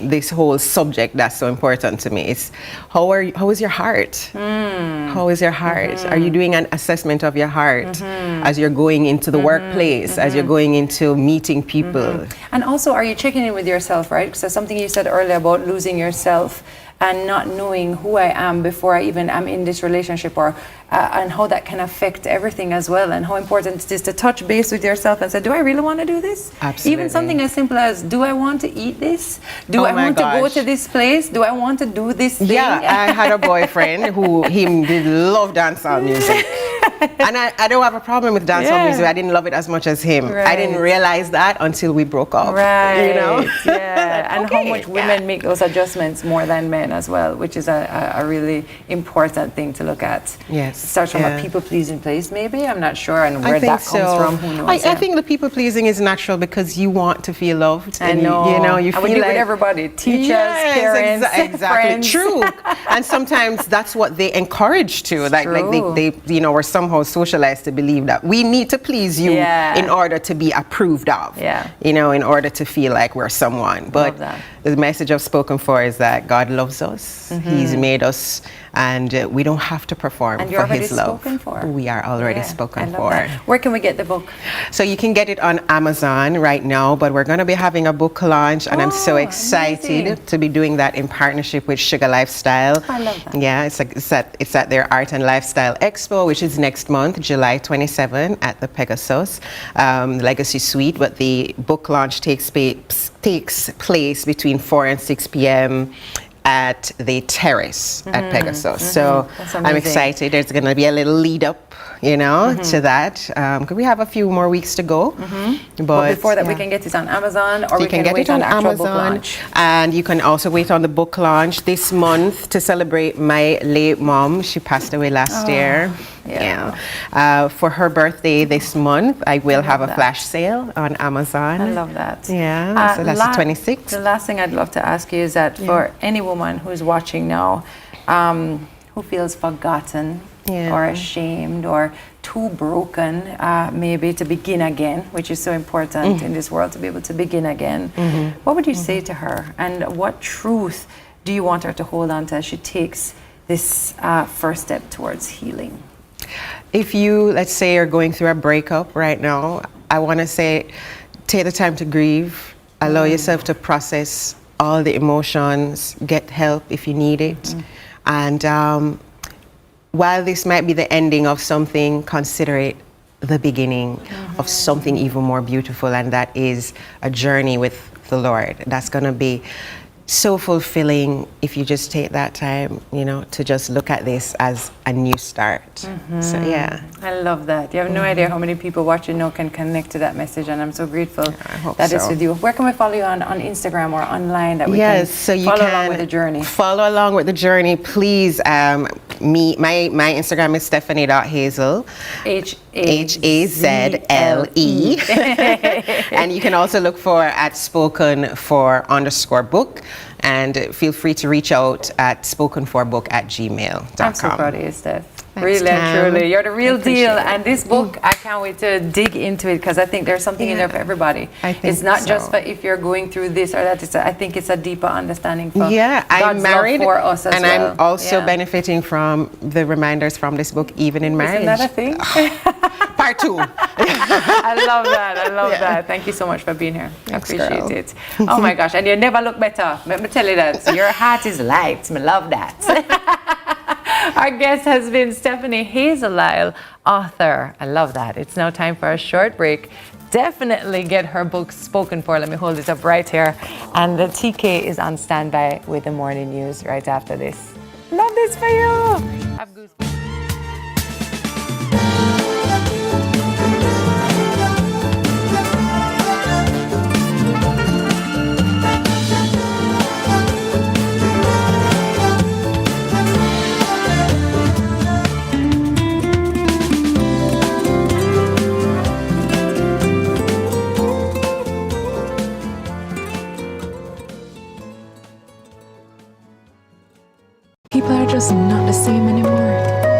this whole subject that's so important to me. It's how is your heart? How is your heart? Are you doing an assessment of your heart as you're going into the workplace, as you're going into meeting people? And also, are you checking in with yourself, right? So something you said earlier about losing yourself and not knowing who I am before I even am in this relationship, or and how that can affect everything as well, and how important it is to touch base with yourself and say, do I really want to do this? Absolutely. Even something as simple as, do I want to eat this? Do I want to go to this place? Do I want to do this thing? Yeah, I had a boyfriend who did love dancehall music. And I don't have a problem with dancehall music. I didn't love it as much as him. I didn't realize that until we broke up. You know? And how much women make those adjustments more than men as well, which is a really important thing to look at. Yes. It starts from a people-pleasing place, maybe. I'm not sure, and where that comes from. Who knows? I think the people-pleasing is natural because you want to feel loved. I know. You know, you feel like with everybody, teachers, parents, exactly. friends. True. And sometimes that's what they encourage to. Like they, you know, we're somehow socialized to believe that we need to please you in order to be approved of. You know, in order to feel like we're someone. But the message I've spoken for is that God loves us. He's made us, and we don't have to perform for His love. We are already spoken for. Where can we get the book? So you can get it on Amazon right now, but we're going to be having a book launch, and I'm so excited to be doing that in partnership with Sugar Lifestyle. I love that. Yeah, it's at their Art and Lifestyle Expo, which is next month, July 27, at the Pegasus Legacy Suite. But the book launch takes place between 4 and 6 p.m. at the terrace at Pegasus. So I'm excited. There's going to be a little lead up, you know, to that. Because we have a few more weeks to go. But before that, we can get it on Amazon, or so we can get it on Amazon. And you can also wait on the book launch this month to celebrate my late mom. She passed away last year. For her birthday this month, I will have a flash sale on Amazon. I love that. Yeah, so that's the 26th. The last thing I'd love to ask you is that for any woman who's watching now, who feels forgotten or ashamed or too broken, maybe to begin again, which is so important in this world, to be able to begin again, what would you say to her? And what truth do you want her to hold on to as she takes this first step towards healing? If you, let's say, are going through a breakup right now, I want to say, take the time to grieve, allow yourself to process all the emotions, get help if you need it. And while this might be the ending of something, consider it the beginning of something even more beautiful, and that is a journey with the Lord. That's going to be so fulfilling if you just take that time, you know, to just look at this as a new start. So yeah, I love that. You have no idea how many people watching now can connect to that message, and I'm so grateful that it's with you. Where can we follow you on Instagram or online that we can follow along with the journey? Follow along with the journey, please. My Instagram is Stephanie.Hazel, Hazle, and you can also look for at spoken4_book. And feel free to reach out at spoken4book@gmail.com. I'm so proud of you, Steph. Really and truly. You're the real deal. And this book, I can't wait to dig into it, because I think there's something in there for everybody. It's not just for if you're going through this or that. I think it's a deeper understanding for I'm married, love for us as and well. I'm also benefiting from the reminders from this book, even in marriage. Isn't that a thing? Part 2. I love that. I love that. Thank you so much for being here. I appreciate it. Oh my gosh. And you never look better. Let me tell you that. Your heart is light. I love that. Our guest has been Stephanie Hazel, author. I love that. It's now time for a short break. Definitely get her book Spoken For. Let me hold it up right here. And the TK is on standby with the morning news right after this. Love this for you. Have goosebumps. People are just not the same anymore.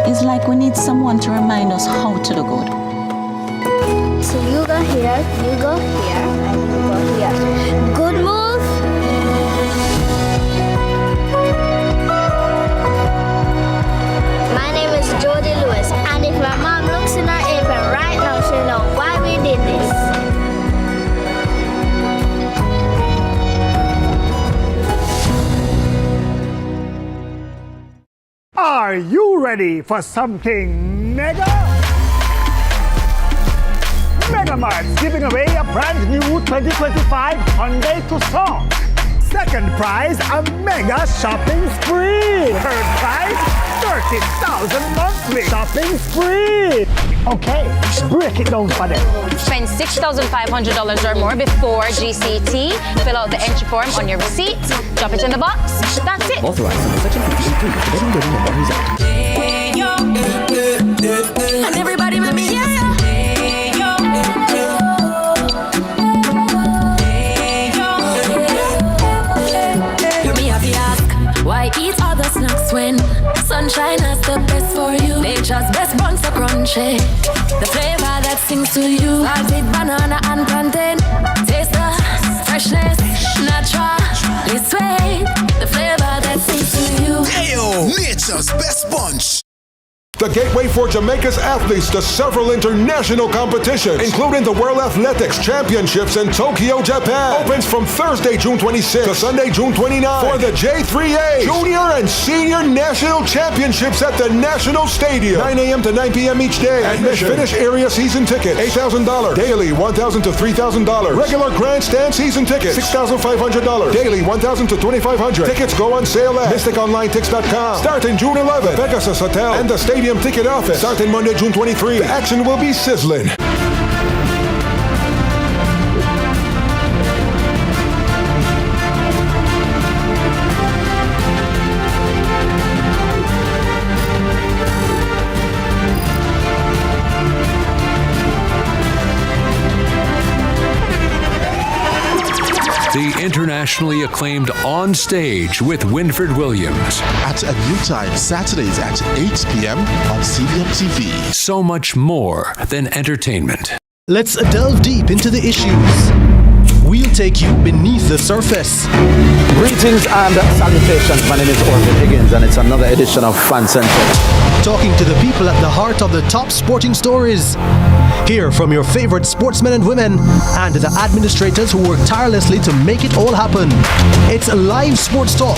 It's like we need someone to remind us how to do good. So you go here, and you go here. Good move. My name is Jody Lewis, and if my mom looks in her apron right now, she'll know why we did this. Are you ready for something mega? Mega Mart's giving away a brand new 2025 Hyundai Tucson. Second prize, a mega shopping spree. Third prize, 30,000 monthly shopping spree. Okay, break it down for them. Spend $6,500 or more before GCT. Fill out the entry form on your receipt. Drop it in the box. That's it. Authorized under Section 50 And everybody with me, Why eat other snacks when sunshine is the best for you? Nature's best buns are crunchy. The flavor that sings to you. Salted banana and plantain. Taste the freshness, naturally sweet. The flavor that sings to you. Ayo, nature's best bunch. The gateway for Jamaica's athletes to several international competitions, including the World Athletics Championships in Tokyo, Japan, opens from Thursday, June 26 to Sunday, June 29 for the J3A Junior and Senior National Championships at the National Stadium, 9 a.m. to 9 p.m. each day. Admission, finish area season ticket, $8,000. Daily, $1,000 to $3,000. Regular grandstand season ticket, $6,500. Daily, $1,000 to $2,500. Tickets go on sale at MysticOnlineTix.com. Starting June 11, Pegasus Hotel and the Stadium Ticket Office. Starting Monday, June 23. The action will be sizzling. The internationally acclaimed On Stage with Winfred Williams. At a new time, Saturdays at 8 p.m. on CVM TV. So much more than entertainment. Let's delve deep into the issues. We'll take you beneath the surface. Greetings and salutations. My name is Orville Higgins, and it's another edition of Fan Central. Talking to the people at the heart of the top sporting stories. Hear from your favorite sportsmen and women and the administrators who work tirelessly to make it all happen. It's live sports talk.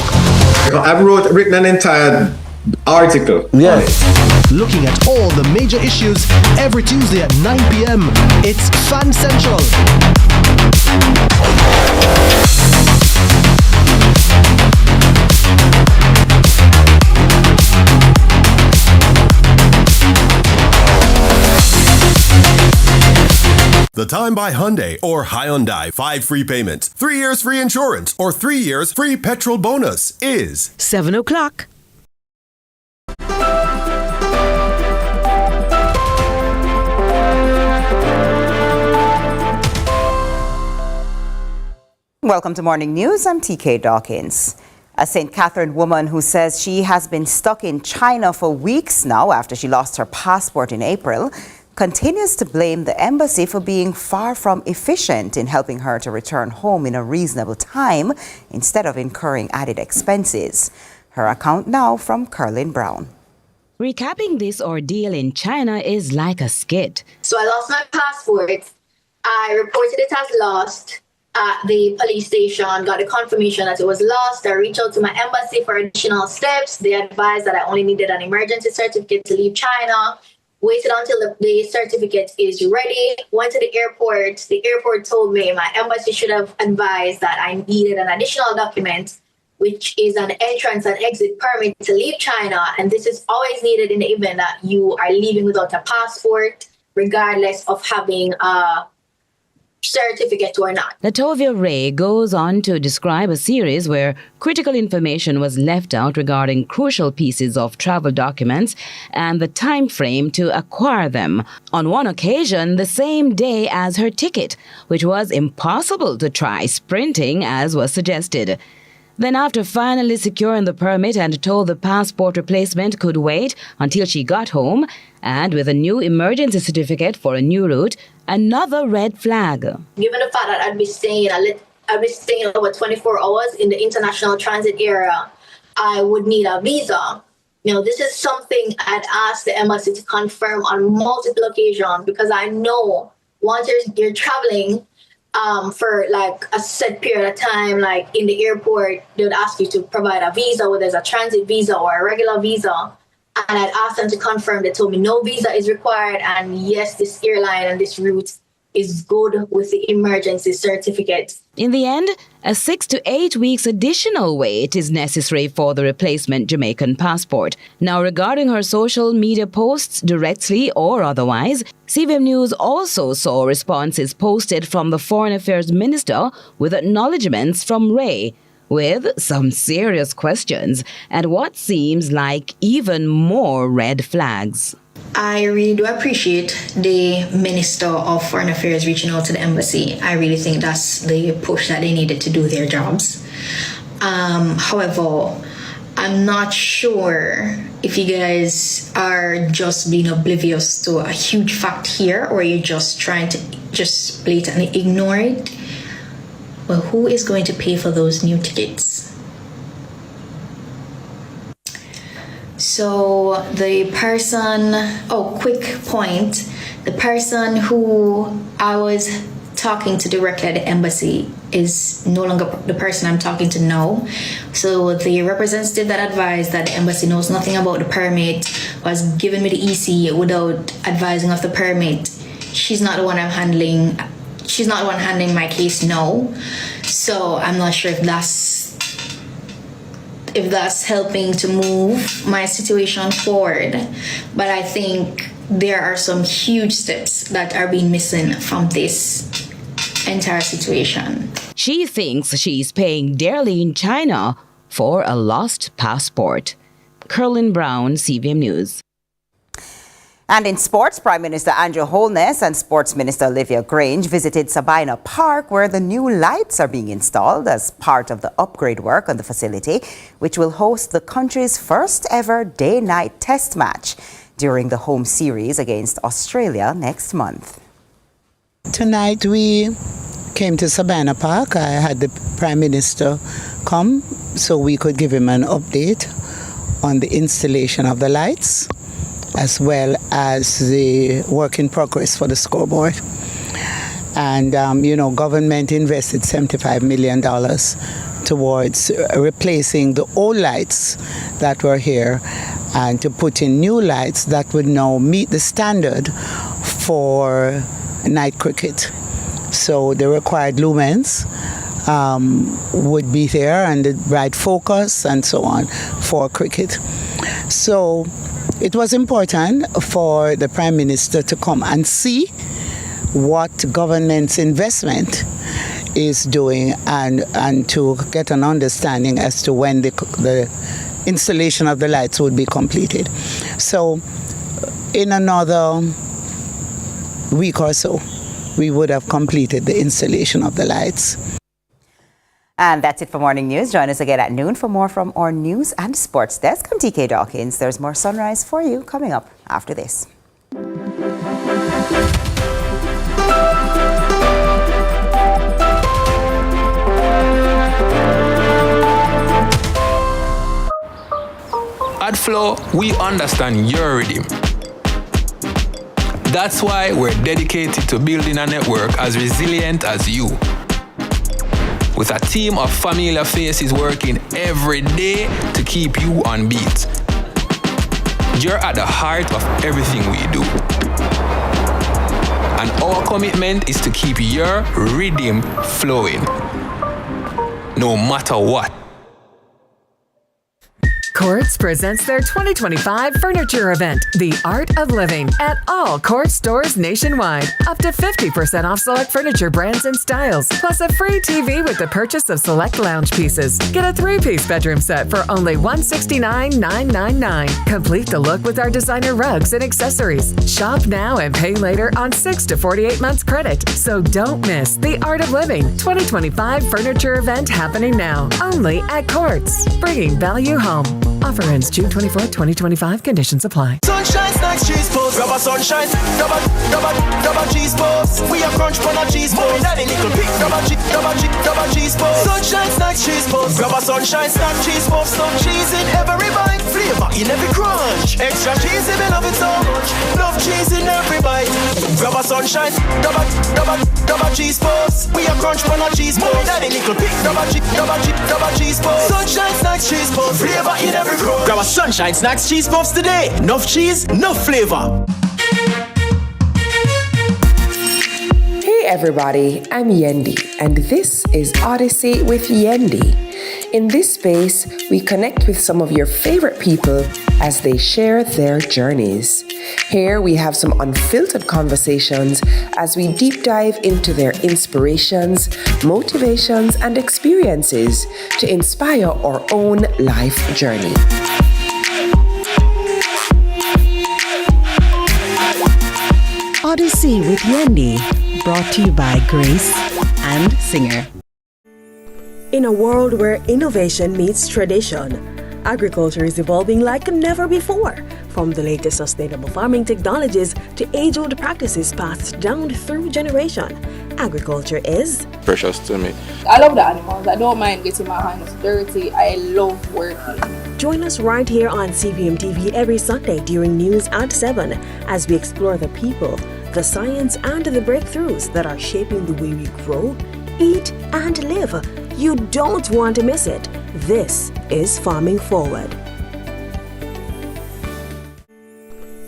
I've written an entire article. Yes. Looking at all the major issues every Tuesday at 9 p.m. It's Fan Central. The Time by Hyundai or Hyundai 5 free payments, 3 years free insurance, or 3 years free petrol bonus is 7 o'clock. Welcome to Morning News. I'm TK Dawkins. A St. Catherine woman who says she has been stuck in China for weeks now after she lost her passport in April continues to blame the embassy for being far from efficient in helping her to return home in a reasonable time instead of incurring added expenses. Her account now from Curlin Brown. Recapping this ordeal in China is like a skit. So I lost my passport. I reported it as lost at the police station, got a confirmation that it was lost. I reached out to my embassy for additional steps. They advised that I only needed an emergency certificate to leave China. Waited until the certificate is ready. Went to the airport. The airport told me my embassy should have advised that I needed an additional document, which is an entrance and exit permit to leave China. And this is always needed in the event that you are leaving without a passport, regardless of having a certificate or not. Latovia Ray goes on to describe a series where critical information was left out regarding crucial pieces of travel documents and the time frame to acquire them. On one occasion, the same day as her ticket, which was impossible to try sprinting as was suggested. Then after finally securing the permit and told the passport replacement could wait until she got home, and with a new emergency certificate for a new route, another red flag. Given the fact that I'd be staying over 24 hours in the international transit area, I would need a visa. You know, this is something I'd asked the embassy to confirm on multiple occasions, because I know once you're traveling for like a set period of time, like in the airport, they would ask you to provide a visa, whether it's a transit visa or a regular visa. And I'd asked them to confirm. They told me no visa is required. And yes, this airline and this route is good with the emergency certificate. In the end, a 6 to 8 weeks additional wait is necessary for the replacement Jamaican passport. Now, regarding her social media posts, directly or otherwise, CVM News also saw responses posted from the Foreign Affairs Minister with acknowledgements from Ray, with some serious questions and what seems like even more red flags. I really do appreciate the Minister of Foreign Affairs reaching out to the embassy. I really think that's the push that they needed to do their jobs. However, I'm not sure if you guys are just being oblivious to a huge fact here, or you're just trying to just blatantly ignore it. Well, who is going to pay for those new tickets? So the person, quick point, the person who I was talking to directly at the embassy is no longer the person I'm talking to now. So the representative that advised that the embassy knows nothing about the permit was giving me the EC without advising of the permit. She's not the one handling my case now. So I'm not sure if that's helping to move my situation forward. But I think there are some huge steps that are being missing from this entire situation. She thinks she's paying dearly in China for a lost passport. Curlin Brown, CVM News. And in sports, Prime Minister Andrew Holness and Sports Minister Olivia Grange visited Sabina Park, where the new lights are being installed as part of the upgrade work on the facility, which will host the country's first ever day-night test match during the home series against Australia next month. Tonight we came to Sabina Park. I had the Prime Minister come so we could give him an update on the installation of the lights, as well as the work in progress for the scoreboard. And, government invested $75 million towards replacing the old lights that were here and to put in new lights that would now meet the standard for night cricket. So the required lumens would be there and the right focus and so on for cricket. So it was important for the Prime Minister to come and see what government's investment is doing and to get an understanding as to when the installation of the lights would be completed. So in another week or so, we would have completed the installation of the lights. And that's it for Morning News. Join us again at noon for more from our news and sports desk. I'm TK Dawkins. There's more Sunrise for you coming up after this. At Flow, we understand your rhythm. That's why we're dedicated to building a network as resilient as you. With a team of familiar faces working every day to keep you on beat. You're at the heart of everything we do. And our commitment is to keep your rhythm flowing, no matter what. Courts presents their 2025 furniture event, The Art of Living, at all Courts stores nationwide. Up to 50% off select furniture brands and styles, plus a free TV with the purchase of select lounge pieces. Get a 3-piece bedroom set for only $169,999. Complete the look with our designer rugs and accessories. Shop now and pay later on 6 to 48 months credit. So don't miss The Art of Living 2025 furniture event happening now, only at Courts, bringing value home. Offer ends June 24, 2025. Conditions apply. Sunshine snacks, cheese balls. Grab a sunshine, grab a cheese balls. We are crunch on a cheese balls. Daddy nickel pick, grab a cheese balls. Sunshine snacks, cheese balls. Grab a sunshine snack, cheese balls. Some cheese in every bite, flavor in every crunch. Extra cheese, we love it so much. Love cheese in every bite. Grab a sunshine, grab a cheese balls. We are crunch on a cheese balls. Daddy nickel pick, grab a cheese balls. Sunshine snacks, cheese balls. Flavor in every crunch. Grab a sunshine snacks, cheese puffs today. Enough cheese, enough flavor. Hey everybody, I'm Yendi, and this is Odyssey with Yendi. In this space, we connect with some of your favorite people as they share their journeys. Here we have some unfiltered conversations as we deep dive into their inspirations, motivations, and experiences to inspire our own life journey. Odyssey with Yendi, brought to you by Grace and Singer. In a world where innovation meets tradition, agriculture is evolving like never before. From the latest sustainable farming technologies to age-old practices passed down through generation, Agriculture is precious to me. I love the animals. I don't mind getting my hands dirty. I love working. Join us right here on CVM TV every Sunday during news at 7 as we explore the people, the science, and the breakthroughs that are shaping the way we grow, eat, and live. You don't want to miss it. This is Farming Forward.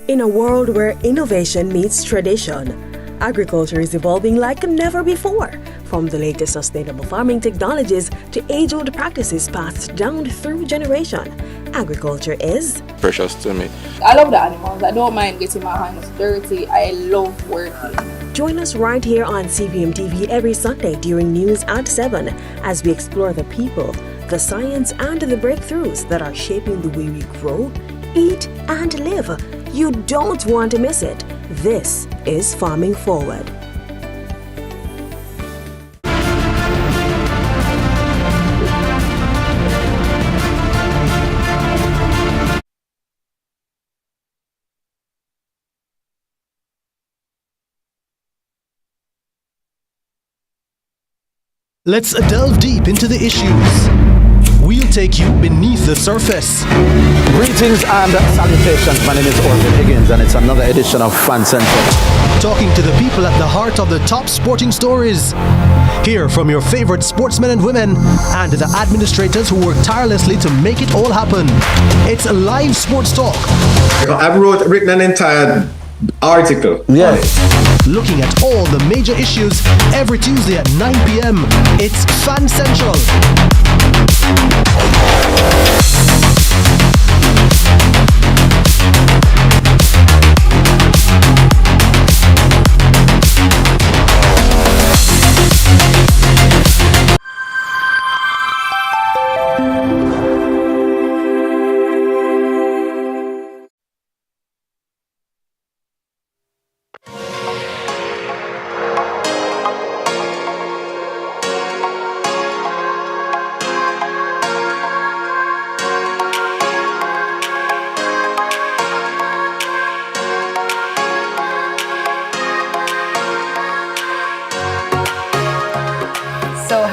In a world where innovation meets tradition, agriculture is evolving like never before. From the latest sustainable farming technologies to age-old practices passed down through generation, agriculture is precious to me. I love the animals. I don't mind getting my hands dirty. I love working. Join us right here on CVM TV every Sunday during news at 7 as we explore the people, the science, and the breakthroughs that are shaping the way we grow, eat, and live. You don't want to miss it. This is Farming Forward. Let's delve deep into the issues. We'll take you beneath the surface. Greetings and salutations. My name is Orville Higgins, and it's another edition of Fan Central. Talking to the people at the heart of the top sporting stories. Hear from your favorite sportsmen and women and the administrators who work tirelessly to make it all happen. It's live sports talk. I've written an entire article. Yeah. Looking at all the major issues every Tuesday at 9 p.m. It's Fan Central.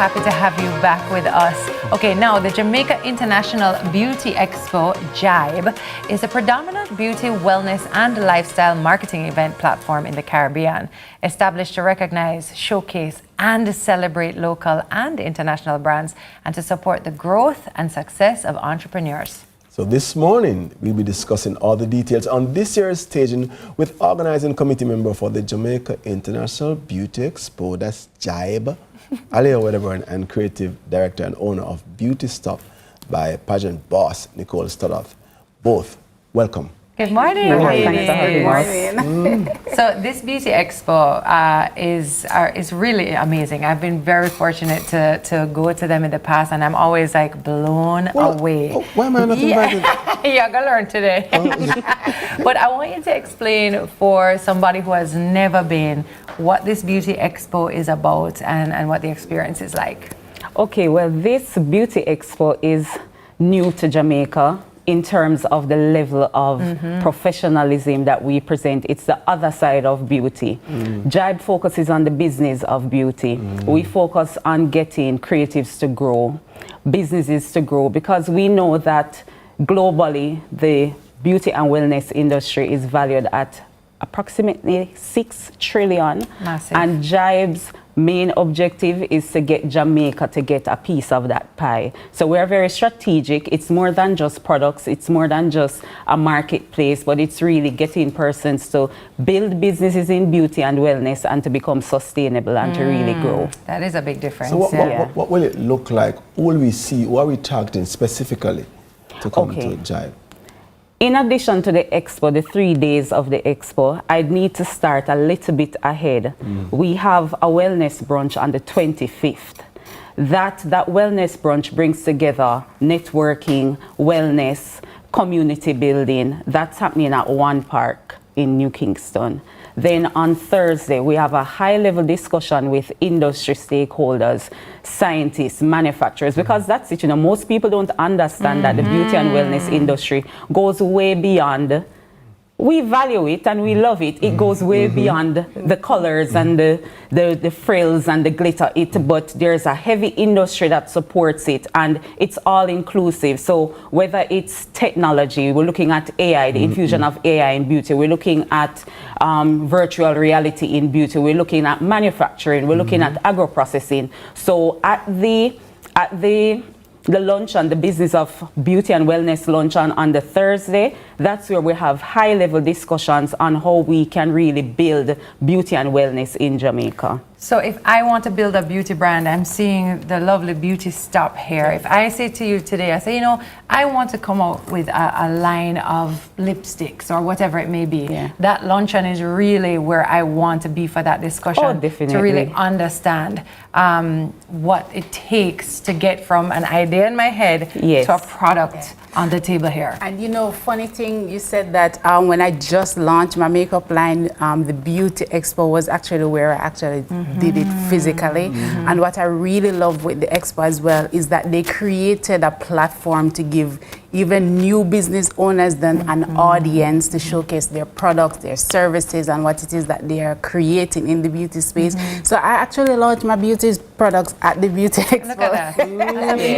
Happy to have you back with us. Okay, now the Jamaica International Beauty Expo, JIBE, is a predominant beauty, wellness, and lifestyle marketing event platform in the Caribbean, established to recognize, showcase, and celebrate local and international brands, and to support the growth and success of entrepreneurs. So this morning, we'll be discussing all the details on this year's staging with organizing committee member for the Jamaica International Beauty Expo, that's JIBE, Alea Wedderburn, and creative director and owner of Beauty Stuff by pageant boss Nicole Stoddard. Both, welcome. Good morning. Thanks for having us. So this Beauty Expo is really amazing. I've been very fortunate to go to them in the past, and I'm always like blown away. Why am I not invited? You're gonna learn today. But I want you to explain for somebody who has never been what this Beauty Expo is about and what the experience is like. Okay, well, this Beauty Expo is new to Jamaica in terms of the level of professionalism that we present. It's the other side of beauty. JIBE focuses on the business of beauty. We focus on getting creatives to grow, businesses to grow, because we know that globally the beauty and wellness industry is valued at approximately 6 trillion. Massive. And JIBE's main objective is to get Jamaica to get a piece of that pie. So we're very strategic. It's more than just products. It's more than just a marketplace, but it's really getting persons to build businesses in beauty and wellness and to become sustainable and to really grow. That is a big difference. So what will it look like? Who will we see? Who are we targeting specifically to come to JIBE? In addition to the expo, the 3 days of the expo, I'd need to start a little bit ahead. We have a wellness brunch on the 25th. That wellness brunch brings together networking, wellness, community building. That's happening at One Park in New Kingston. Then on Thursday, we have a high-level discussion with industry stakeholders, scientists, manufacturers, because that's it. You know, most people don't understand that the beauty and wellness industry goes way beyond we value it and we love it. It goes way beyond the colors and the frills and the glitter. But there's a heavy industry that supports it, and it's all inclusive. So whether it's technology, we're looking at AI, the infusion of AI in beauty. We're looking at virtual reality in beauty. We're looking at manufacturing. We're looking at agro-processing. So at the luncheon, the business of beauty and wellness luncheon on the Thursday, that's where we have high-level discussions on how we can really build beauty and wellness in Jamaica. So if I want to build a beauty brand, I'm seeing the lovely Beauty Stop here. If I say to you today, I say, you know, I want to come out with a line of lipsticks or whatever it may be. That luncheon is really where I want to be for that discussion. Oh, definitely. To really understand what it takes to get from an idea in my head to a product on the table here. And you know, funny thing, you said that when I just launched my makeup line, the Beauty Expo was actually where I actually did it physically. And what I really love with the Expo as well is that they created a platform to give even new business owners then an audience to showcase their products, their services, and what it is that they are creating in the beauty space. So I actually launched my beauty products at the Beauty Expo. Look at that.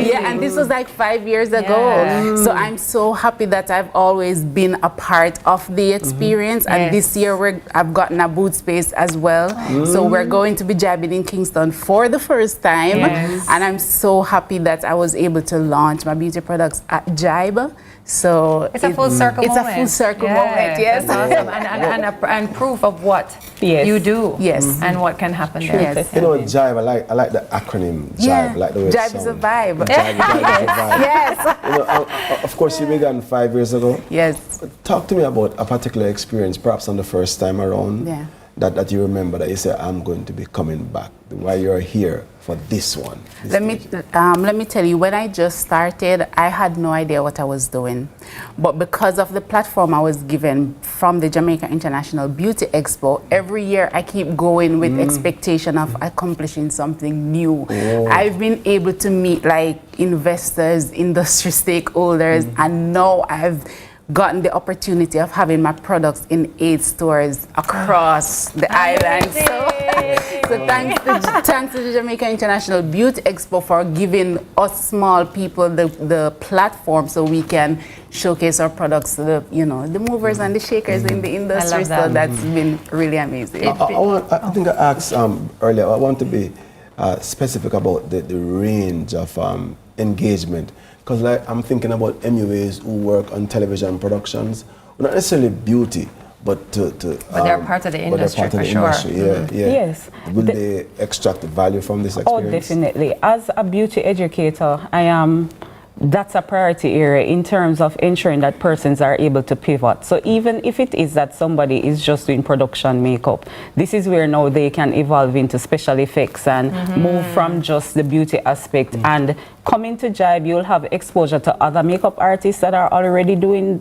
Yeah, and this was like 5 years ago. So I'm so happy that I've always been a part of the experience. And this year I've gotten a booth space as well. So we're going to be jabbing in Kingston for the first time. And I'm so happy that I was able to launch my beauty products at Jibe. So it's a full circle moment. It's a full circle moment, yes. That's awesome. And proof of what you do. And what can happen there. You know, Jibe, I like the acronym Jibe. I like the way Jibe is a vibe. Jibe is a vibe. Yes. You know, of course, you began 5 years ago. Yes. Talk to me about a particular experience, perhaps on the first time around, that you remember that you say, I'm going to be coming back. Why you're here for this one. Let me tell you, when I just started, I had no idea what I was doing. But because of the platform I was given from the Jamaica International Beauty Expo, every year I keep going with expectation of accomplishing something new. I've been able to meet like investors, industry stakeholders, and now I've gotten the opportunity of having my products in 8 stores across the island. So thanks to the Jamaica International Beauty Expo for giving us small people the platform so we can showcase our products to the movers and the shakers in the industry. So that's been really amazing. I think I asked earlier, I want to be specific about the range of engagement. Because like, I'm thinking about MUAs who work on television productions, not necessarily beauty, but but they're part of the industry for sure. Yes. Will they extract value from this experience? Oh, definitely. As a beauty educator, that's a priority area in terms of ensuring that persons are able to pivot. So even if it is that somebody is just doing production makeup, this is where now they can evolve into special effects and move from just the beauty aspect. And coming to Jibe, you'll have exposure to other makeup artists that are already doing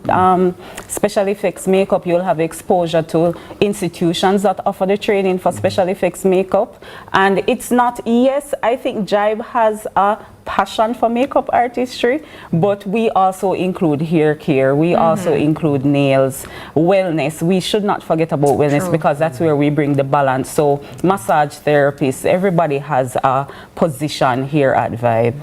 special effects makeup. You'll have exposure to institutions that offer the training for special effects makeup. And it's not, yes, I think Jibe has a passion for makeup artistry, but we also include hair care, we also include nails, wellness. We should not forget about wellness because that's where we bring the balance. So massage therapists, everybody has a position here at Vibe.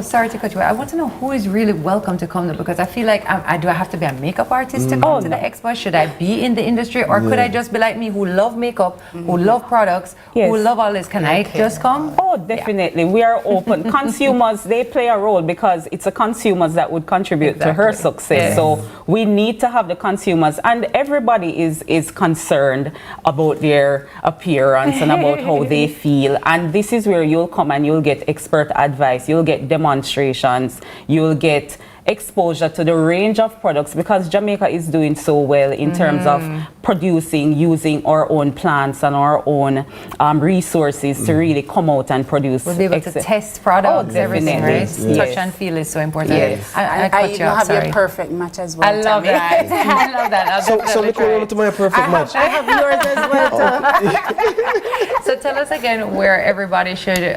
Sorry to cut you. I want to know who is really welcome to come there, because I feel like do I have to be a makeup artist to come to the expo? Should I be in the industry, or could I just be like me, who love makeup, who love products, who love all this? Can I just come? Oh, definitely. We are open. Consumers, they play a role because it's the consumers that would contribute to her success. So we need to have the consumers, and everybody is concerned about their appearance and about how they feel. And this is where you'll come and you'll get expert advice, you'll get demonstrations, you'll get exposure to the range of products, because Jamaica is doing so well in terms of producing, using our own plants and our own resources to really come out and produce. We'll be able to test products, everything, right? Touch and feel is so important. I cut you off, have your perfect match as well. I love that. I love that. So look on to my perfect match. I have yours as well too. So tell us again where everybody should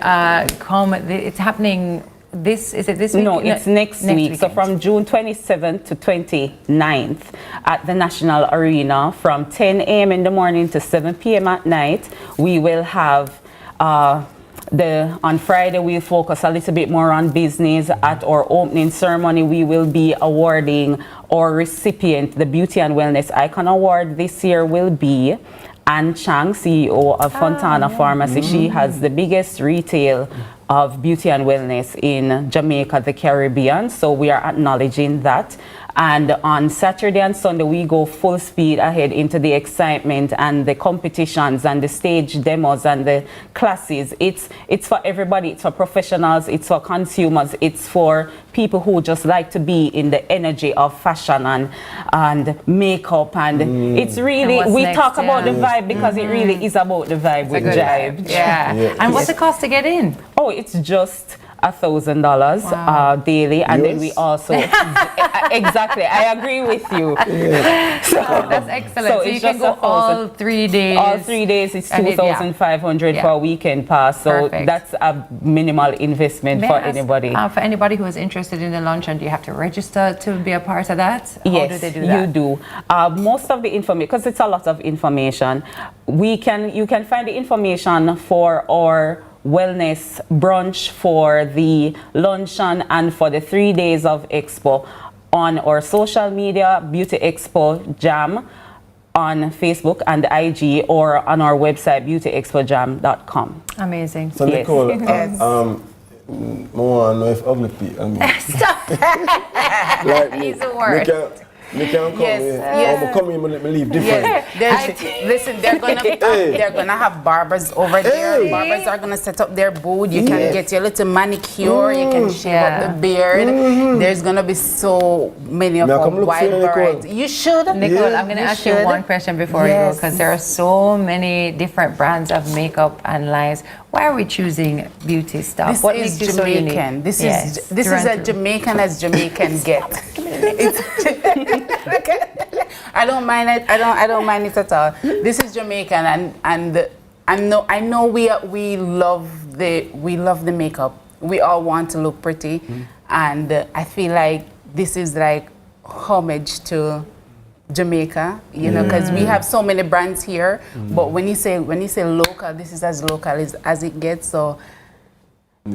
come. It's happening. Is it this week? No, it's next week. So from June 27th to 29th at the National Arena from 10 a.m. in the morning to 7 p.m. at night. We will have on Friday, we'll focus a little bit more on business. At our opening ceremony, we will be awarding our recipient, the Beauty and Wellness Icon Award this year will be Ann Chang, CEO of Fontana Pharmacy. She has the biggest retail of beauty and wellness in Jamaica, the Caribbean. So we are acknowledging that. And on Saturday and Sunday, we go full speed ahead into the excitement and the competitions and the stage demos and the classes. It's for everybody. It's for professionals. It's for consumers. It's for people who just like to be in the energy of fashion and makeup. And it's really, we talk about the vibe because it really is about the vibe with Jibe. Yeah. And what's the cost to get in? Oh, it's just $1,000 daily, and then we also exactly. I agree with you. So that's excellent. So you can go all 3 days. All 3 days is 2,500 for a weekend pass. So that's a minimal investment for anybody. For anybody who is interested in the luncheon, do you have to register to be a part of that? How Yes, do they do that? you do. Most of the information, because it's a lot of information, you can find the information for our wellness brunch, for the luncheon, and for the 3 days of expo on our social media, Beauty Expo Jam on Facebook and IG, or on our website, beautyexpojam.com. Amazing. So Nicole, more know if ugly people. Stop. Like He's the worst. Me can come here. I'm come here and leave different. Listen, they're gonna have barbers over there. Barbers are gonna set up their booth. You can get your little manicure. You can shave up the beard. There's gonna be so many of our wide variety. You should, Nicole. I'm gonna ask you one question before you go, because there are so many different brands of makeup and lines. Why are we choosing beauty stuff? This what is makes you so unique? Jamaican. This is as Jamaican as Jamaican get. I don't mind it. I don't mind it at all. This is Jamaican, and I know we love the makeup. We all want to look pretty, and I feel like this is like homage to Jamaica, you know, because we have so many brands here. But when you say local, this is as local as it gets. So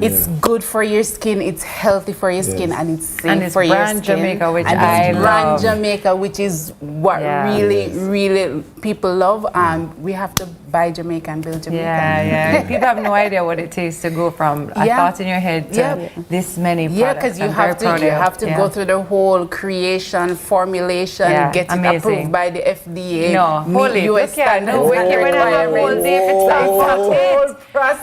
it's good for your skin, it's healthy for your skin, and it's safe for your skin. Jamaica, which and I love. brand Jamaica, which is what really people love. We have to buy Jamaica and build Jamaica. Yeah. People have no idea what it takes to go from a thought in your head to this many products. Yeah, because you have to go through the whole creation, formulation, get it approved by the FDA. US standards.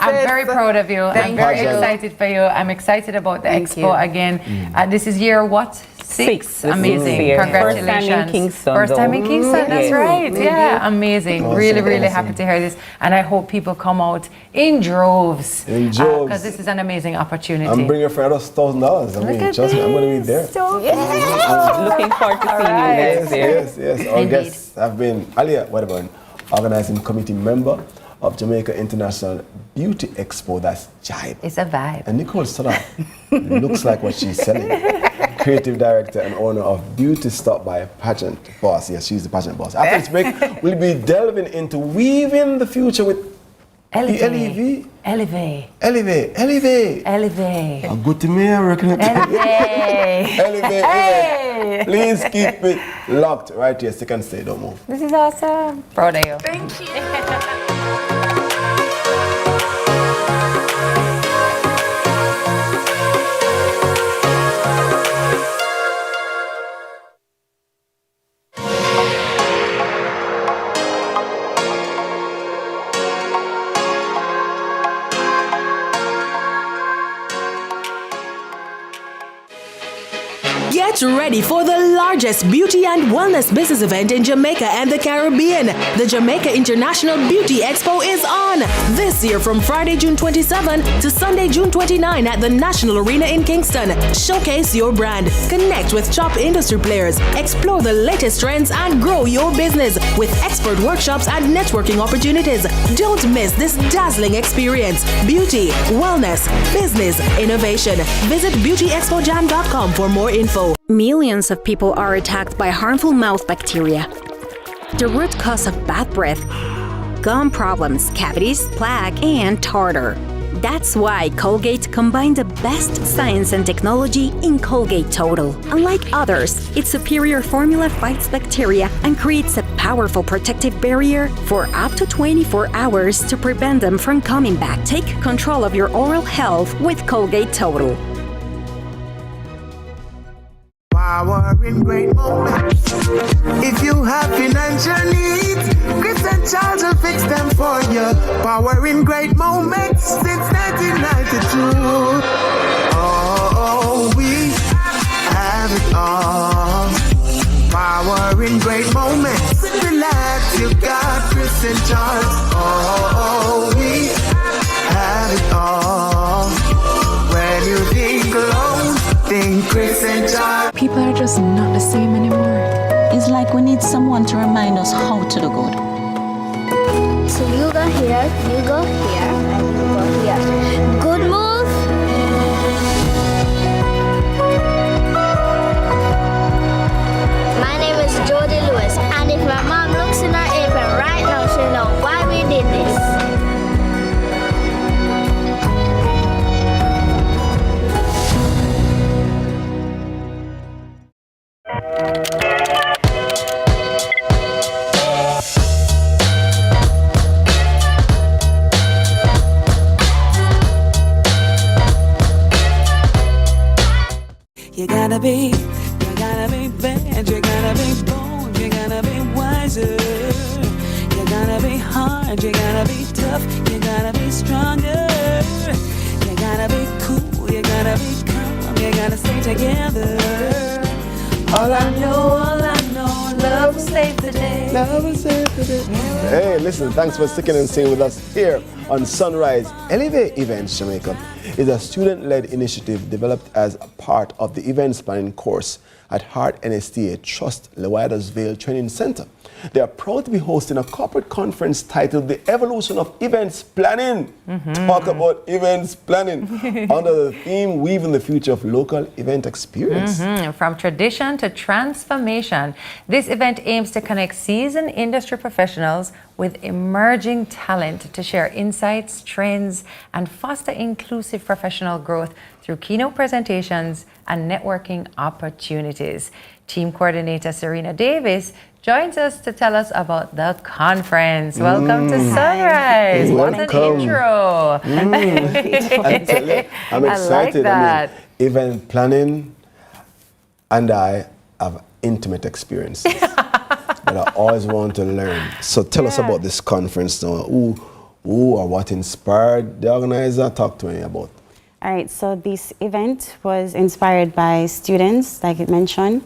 I'm very proud of you. I'm very excited for you. I'm excited about the expo again. This is year what? 6. Amazing. Congratulations. First time in Kingston. First time in Kingston, that's right. Yeah, amazing. Awesome. Really happy to hear this. And I hope people come out in droves. Because this is an amazing opportunity. I'm bringing a friend of $1,000. I mean, trust me, I'm going to be there. Looking forward to seeing you guys there. Yes. Our guests have been Alia, organizing committee member of Jamaica International Beauty Expo. That's Jibe. It's a vibe. And Nicole Sada looks like what she's selling. Creative director and owner of Beauty Stop by Pageant Boss. Yes, she's the pageant boss. After this break, we'll be delving into weaving the future with Elevate. Good to me, I reckon. Elevate. Please keep it locked right here. Second stay, don't move. This is awesome. Proud of you. Thank you. Get ready for the largest beauty and wellness business event in Jamaica and the Caribbean. The Jamaica International Beauty Expo is on this year from Friday, June 27 to Sunday, June 29 at the National Arena in Kingston. Showcase your brand, connect with top industry players, explore the latest trends, and grow your business with expert workshops and networking opportunities. Don't miss this dazzling experience. Beauty, wellness, business, innovation. Visit beautyexpojam.com for more info. ago, millions of people are attacked by harmful mouth bacteria. The root cause of bad breath, gum problems, cavities, plaque, and tartar. That's why Colgate combined the best science and technology in Colgate Total. Unlike others, its superior formula fights bacteria and creates a powerful protective barrier for up to 24 hours to prevent them from coming back. Take control of your oral health with Colgate Total. Power in great moments. If you have financial needs, Chris and Charles will fix them for you. Power in great moments since 1992. Oh, we have it all. Power in great moments. Relax, you got Chris and Charles. Oh, we have it all. When you think alone, think Chris and Charles. People are just not the same anymore. It's like we need someone to remind us how to do good. So you go here, and you go here. Good move. My name is Jody Lewis, and if my mom looks in her apron right now, she'll know why we did this. You gotta be bad, you gotta be bold, you gotta be wiser. You gotta be hard, you gotta be tough, you gotta be stronger. You gotta be cool, you gotta be calm, you gotta stay together. All I know, love will save the day. Love will save the day. Hey, listen, thanks for sticking and staying with us here on Sunrise. Elevate Events Jamaica is a student-led initiative developed as a part of the events planning course at Hart NSTA Trust Lewidersville Training Center. They are proud to be hosting a corporate conference titled The Evolution of Events Planning. Talk about events planning under the theme Weaving the Future of Local Event Experience. From tradition to transformation, this event aims to connect seasoned industry professionals with emerging talent to share insights, trends, and foster inclusive professional growth through keynote presentations and networking opportunities. Team coordinator Serena Davis joins us to tell us about the conference. Welcome to Sunrise. What an intro. I'm excited. I mean, event planning and I have intimate experiences. But I always want to learn. So tell us about this conference now. Who or what inspired the organizer? Talk to me about. All right, so this event was inspired by students, like I mentioned.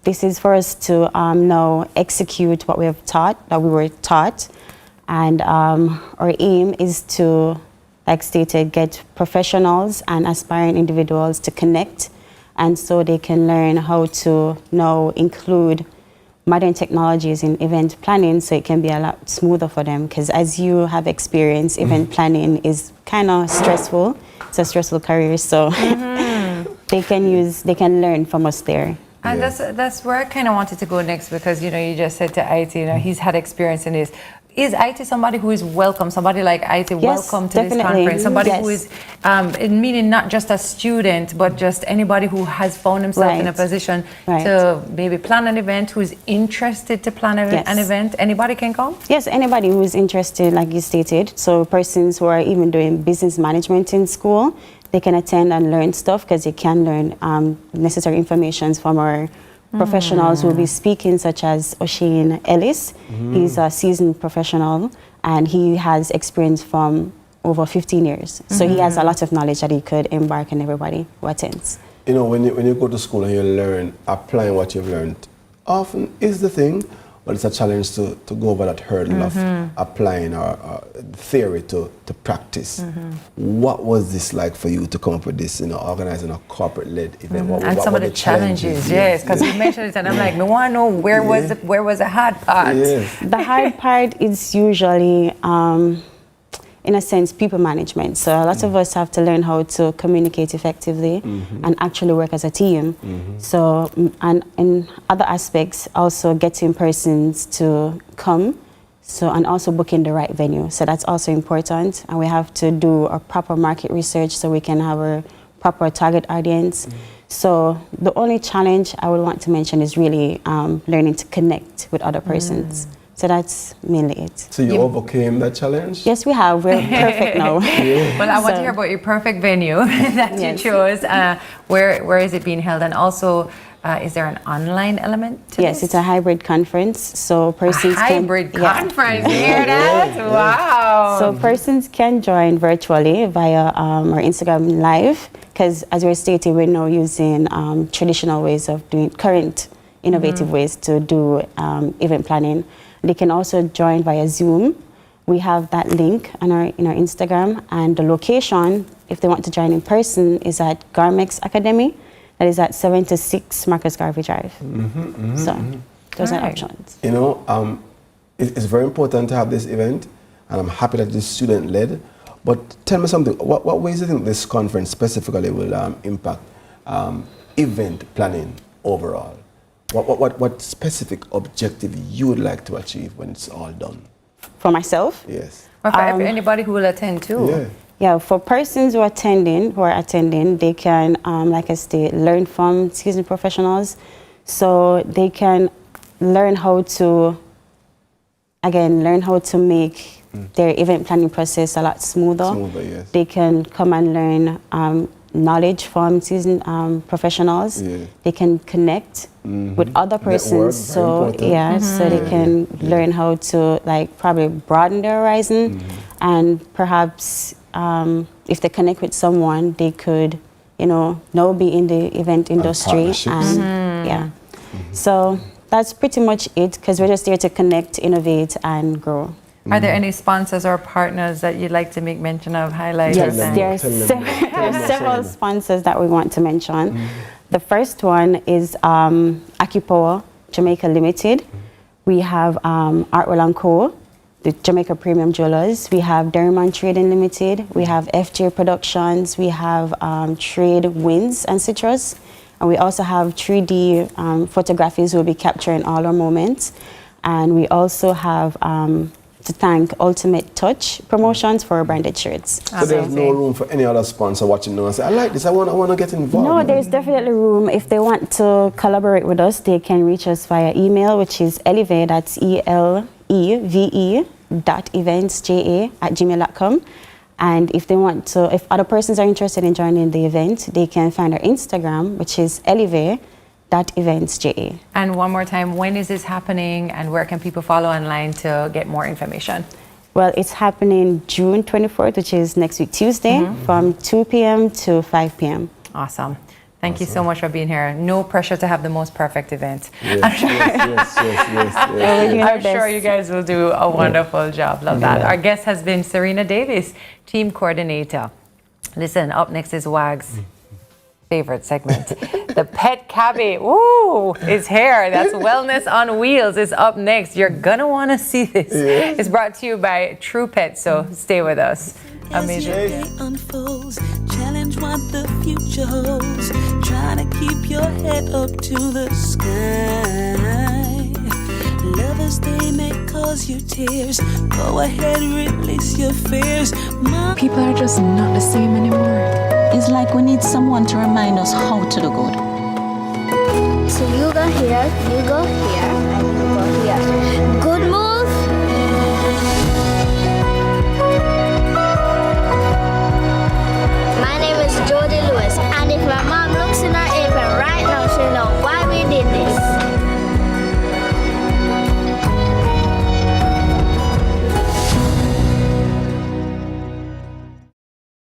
This is for us to now execute what we were taught. And our aim is to, like stated, get professionals and aspiring individuals to connect, and so they can learn how to now include modern technologies in event planning, so it can be a lot smoother for them. Because as you have experienced, event planning is kind of stressful. It's a stressful career, so they can learn from us there. And that's where I kind of wanted to go next, because, you know, you just said to IT, you know, he's had experience in this. Is IT somebody who is welcome? Somebody like IT, welcome to this conference? Somebody who is, meaning not just a student, but just anybody who has found himself in a position to maybe plan an event, who is interested to plan an event. Anybody can come? Yes, anybody who is interested, like you stated. So persons who are even doing business management in school, they can attend and learn stuff, because they can learn necessary information from our professionals who will be speaking, such as O'Shane Ellis. He's a seasoned professional and he has experience from over 15 years. So he has a lot of knowledge that he could embark on everybody who attends. You know, when you go to school and you learn, applying what you've learned often is the thing, but it's a challenge to go over that hurdle of applying our theory to practice. What was this like for you to come up with this, you know, organizing a corporate-led event? And some of the challenges, yes, because you mentioned it, and I'm like, I want to know where was the hard part? The hard part is usually in a sense, people management. So a lot of us have to learn how to communicate effectively and actually work as a team. So, and in other aspects, also getting persons to come, so, and also booking the right venue. So that's also important. And we have to do a proper market research so we can have a proper target audience. So the only challenge I would want to mention is really learning to connect with other persons. So that's mainly it. So you overcame that challenge? Yes, we have. We're perfect now. Well, I want to hear about your perfect venue that you chose. Where is it being held? And also, is there an online element to Yes, this? it's a hybrid conference. So persons hybrid can... conference, you hear that? Wow. So persons can join virtually via our Instagram Live, because as we're stating, we're now using traditional ways of doing, current innovative ways to do event planning. They can also join via Zoom. We have that link on in our Instagram, and the location, if they want to join in person, is at Garmex Academy. That is at 76 Marcus Garvey Drive. So those are options. You know, it's very important to have this event, and I'm happy that this student-led. But tell me something, what ways do you think this conference specifically will impact event planning overall? What specific objective you would like to achieve when it's all done? For myself? Yes. Or for anybody who will attend too. Yeah, for persons who are attending, they can, like I said, learn from seasoned professionals. So they can learn how to, make their event planning process a lot smoother. Yes. They can come and learn knowledge from seasoned professionals. They can connect with other persons. So so they can learn how to probably broaden their horizon, and perhaps if they connect with someone, they could, now be in the event industry. And so that's pretty much it, because we're just there to connect, innovate, and grow. Are there any sponsors or partners that you'd like to make mention of, highlight? Yes, there are several sponsors that we want to mention. The first one is AccuPower Jamaica Limited. We have Artwell & Co., the Jamaica Premium Jewelers. We have Derriman Trading Limited. We have FJ Productions. We have Trade Winds and Citrus. And we also have 3D photographies. We'll be capturing all our moments. And we also have to thank Ultimate Touch Promotions for our branded shirts. So there's no room for any other sponsor watching now and say, I like this, I want to get involved. No, there's definitely room. If they want to collaborate with us, they can reach us via email, which is eleve, that's eleve.eventsja@gmail.com. And if they want to, if other persons are interested in joining the event, they can find our Instagram, which is eleve.eventsja. And one more time, when is this happening, and where can people follow online to get more information? Well, it's happening June 24th, which is next week, Tuesday, from 2 p.m. to 5 p.m. Awesome. Thank you so much for being here. No pressure to have the most perfect event. Yes, I'm sure you guys will do a wonderful job. Love that. Our guest has been Serena Davis, team coordinator. Listen, up next is Wag's favorite segment. The pet cabbie, is here. That's Wellness on Wheels is up next. You're gonna want to see this. It's brought to you by True Pet, so stay with us. Amazing. As your day unfolds, challenge what the future holds. Try to keep your head up to the sky. Lovers, they may cause you tears. Go ahead, release your fears. People are just not the same anymore. It's like we need someone to remind us how to do good. So you go here, and you go here. Good move. My name is Jody Lewis, and if my mom looks in her apron right now, she'll know why we did this.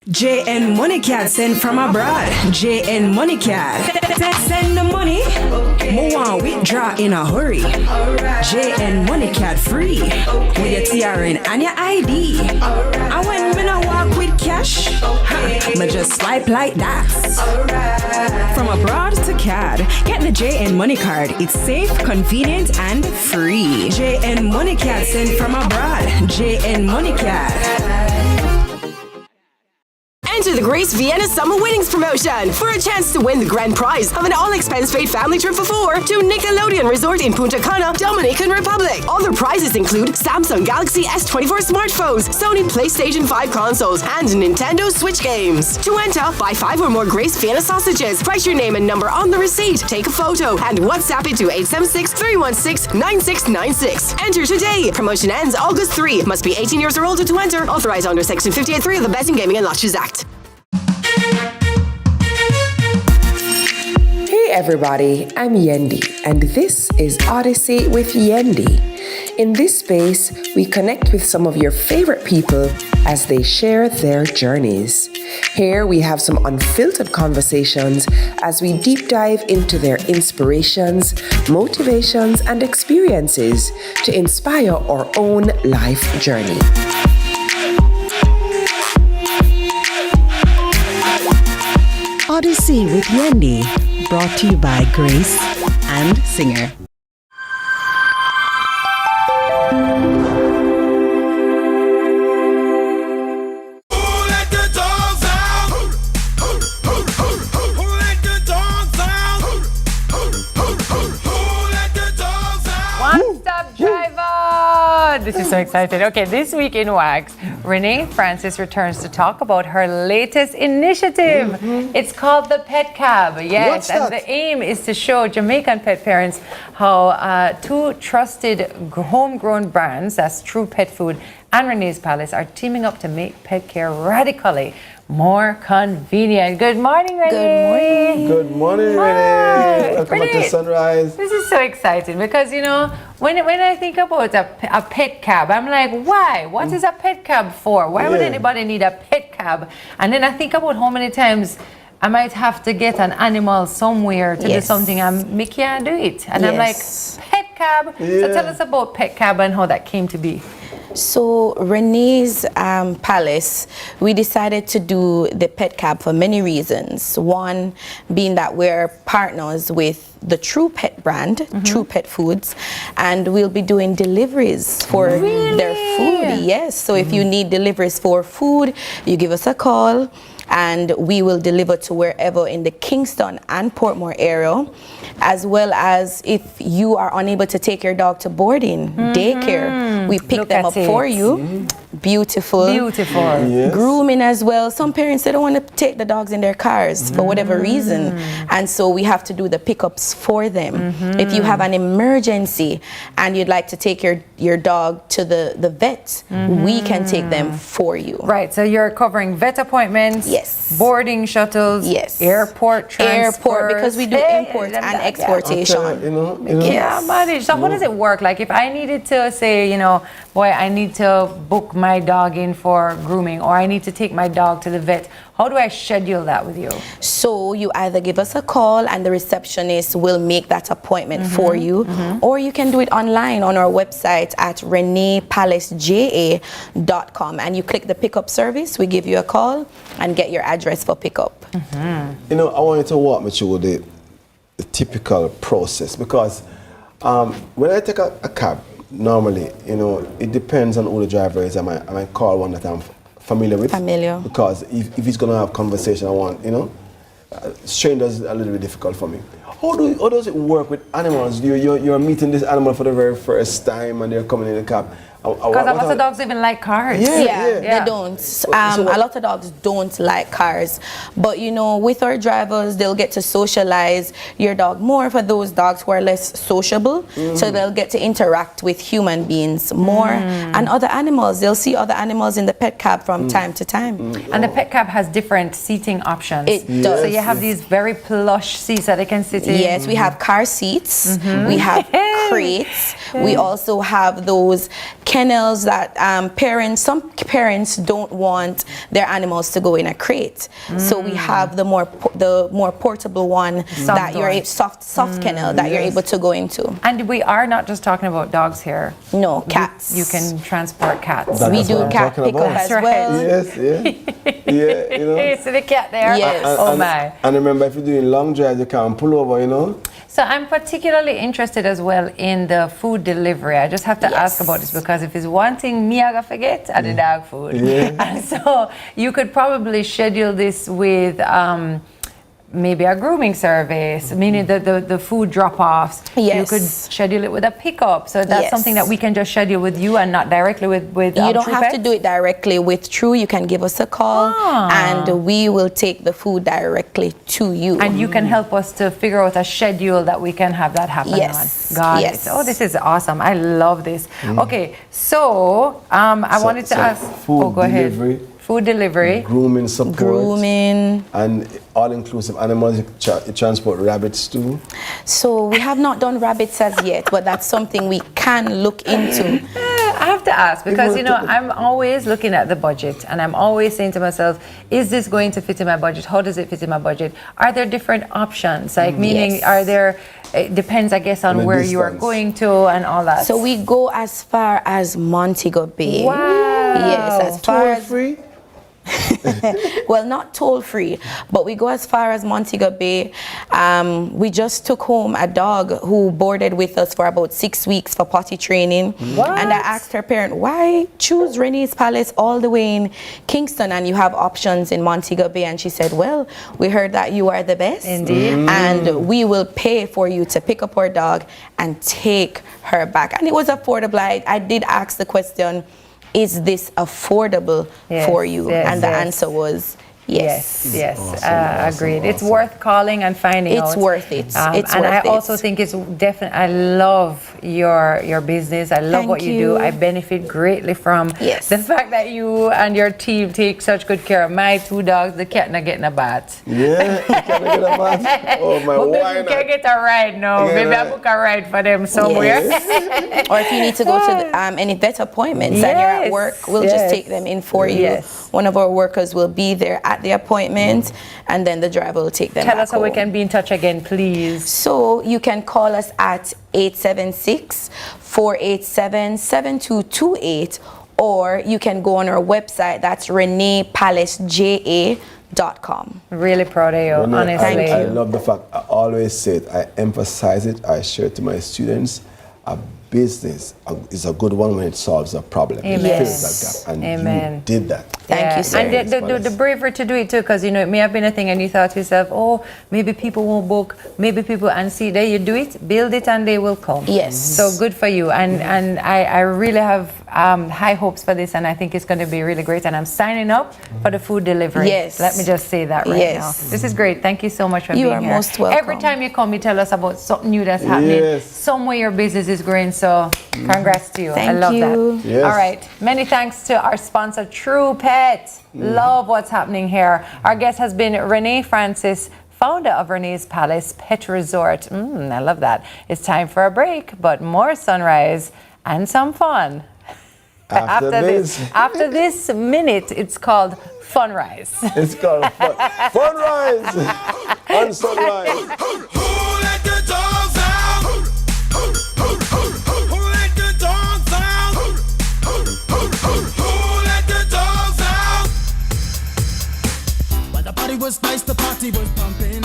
JN Money Cat sent from abroad. JN Money Cat. Send the money. More want withdraw in a hurry. JN Money Cat free. With your TRN and your ID. And when me no walk with cash, me just swipe like that. From abroad to CAD, get the JN Money Card. It's safe, convenient, and free. JN Money Cat sent from abroad. JN Money Cat. Enter the Grace Vienna Summer Winnings promotion for a chance to win the grand prize of an all-expense-paid family trip for 4 to Nickelodeon Resort in Punta Cana, Dominican Republic. Other prizes include Samsung Galaxy S24 smartphones, Sony PlayStation 5 consoles, and Nintendo Switch games. To enter, buy 5 or more Grace Vienna sausages, write your name and number on the receipt, take a photo, and WhatsApp it to 876-316-9696. Enter today. Promotion ends August 3. Must be 18 years or older to enter. Authorized under Section 58.3 of the Betting, Gaming and Lotteries Act. Hey everybody, I'm Yendi, and this is Odyssey with Yendi. In this space, we connect with some of your favorite people as they share their journeys. Here we have some unfiltered conversations as we deep dive into their inspirations, motivations, and experiences to inspire our own life journey. Odyssey with Yendi, brought to you by Grace and Singer. This is so exciting. Okay, this week in Wax, Renee Francis returns to talk about her latest initiative. It's called the Pet Cab. Yes, and the aim is to show Jamaican pet parents how 2 trusted homegrown brands, that's True Pet Food and Renee's Palace, are teaming up to make pet care radically more convenient. Good morning, Renee. Good morning, Renee. Welcome back to Sunrise. This is so exciting because, you know, when I think about a pet cab, I'm like, why? What is a pet cab for? Why would anybody need a pet cab? And then I think about how many times I might have to get an animal somewhere to do something and me can't do it. And I'm like, pet cab? So tell us about pet cab and how that came to be. So Renee's Palace, we decided to do the pet cab for many reasons. One being that we're partners with the True Pet brand, True Pet Foods, and we'll be doing deliveries for their food. Yes, so if you need deliveries for food, you give us a call and we will deliver to wherever in the Kingston and Portmore area, as well as if you are unable to take your dog to boarding, daycare, we pick them up for you. Beautiful. Yes. Grooming as well. Some parents, they don't want to take the dogs in their cars for whatever reason, and so we have to do the pickups for them. If you have an emergency and you'd like to take your dog to the vet, we can take them for you. Right, so you're covering vet appointments, boarding shuttles, airport transfers. Because we do import and exportation. Yeah, manage. So how does it work? Like if I needed to say, you know, boy, I need to book my dog in for grooming, or I need to take my dog to the vet, how do I schedule that with you? So you either give us a call and the receptionist will make that appointment for you, or you can do it online on our website at reneepalaceja.com, and you click the pickup service, we give you a call and get your address for pickup. You know, I wanted to walk me through the typical process, because when I take a cab, normally, you know, it depends on who the driver is. I might call one that I'm familiar with. Because if he's going to have conversation, I want, you know, strangers is a little bit difficult for me. How does it work with animals? You're meeting this animal for the very first time and they're coming in the cab. Because a lot of dogs even like cars. They don't. A lot of dogs don't like cars. But, you know, with our drivers, they'll get to socialize your dog more for those dogs who are less sociable. So they'll get to interact with human beings more. And other animals, they'll see other animals in the pet cab from time to time. And the pet cab has different seating options. It does. So you have these very plush seats that they can sit in. Yes, we have car seats. We have crates. We also have those kennels that some parents don't want their animals to go in a crate. So we have the more portable one that you're soft kennel that you're able to go into. And we are not just talking about dogs here. No, cats. You can transport cats. We do cat pickup as well. Yes, you know. See the cat there? Yes. Oh my. And remember, if you're doing long drives, you can pull over, you know. So I'm particularly interested as well in the food delivery. I just have to ask about this because if it's one thing me I gotta forget, I the dog food. And so you could probably schedule this with maybe a grooming service, meaning the food drop-offs. You could schedule it with a pickup. So that's something that we can just schedule with you and not directly with You don't True have Pets? to do it directly with True. You can give us a call and we will take the food directly to you. And you can help us to figure out a schedule that we can have that happen on. Got it. Oh, this is awesome. I love this. Okay, so I wanted to ask. Food go ahead. delivery. Food delivery. Grooming support. Grooming. And all-inclusive animals. You transport rabbits too. So we have not done rabbits as yet, but that's something we can look into. I have to ask because, you know, I'm always looking at the budget and I'm always saying to myself, is this going to fit in my budget? How does it fit in my budget? Are there different options? Like, meaning, are there, it depends, I guess, on where you are going to and all that. So we go as far as Montego Bay. Wow. Yes, as far as free. Well, not toll free, but we go as far as Montego Bay. We just took home a dog who boarded with us for about 6 weeks for potty training. What? And I asked her parent, why choose Renee's Palace all the way in Kingston and you have options in Montego Bay? And she said, well, we heard that you are the best. Indeed. And we will pay for you to pick up our dog and take her back. And it was affordable. I did ask the question, is this affordable for you? And the answer was yes. Agreed. It's worth calling and finding out. It's worth it. It's and worth I also think it's definitely, I love your business. I love Thank what you do. I benefit greatly from the fact that you and your team take such good care of my 2 dogs. The cat not getting a bath. Yeah, the cat not getting a bath. Oh my, but why maybe not? can get a ride now. Yeah, Maybe I book a ride for them somewhere. Or if you need to go to any vet appointments and you're at work, we'll just take them in for you. One of our workers will be there at the appointment and then the driver will take them Tell back us how we home. can be in touch again, please. So you can call us at 876-487-7228 or you can go on our website, that's reneepalaceja.com. Really proud of you, honestly. Thank you. I love the fact, I always say it, I emphasize it, I share it to my students. A business is a good one when it solves a problem. Amen. It fills that gap. And you did that. Thank you, sir. And the bravery to do it too, because you know it may have been a thing and you thought to yourself, oh, maybe people won't book, maybe people, and see there you do it, build it and they will come. Yes. So good for you. And I really have high hopes for this and I think it's going to be really great and I'm signing up for the food delivery. Yes. Let me just say that right now. This is great. Thank you so much for being here. You are most welcome. Every time you come, you tell us about something new that's happening. Somewhere your business is growing. So congrats to you. I love that. Yes. All right. Many thanks to our sponsor, True Pet. Love what's happening here. Our guest has been Renee Francis, founder of Renee's Palace Pet Resort. I love that. It's time for a break, but more Sunrise and some fun. After this minute, it's called Funrise. It's called Funrise on Sunrise. Was nice, the party was pumping.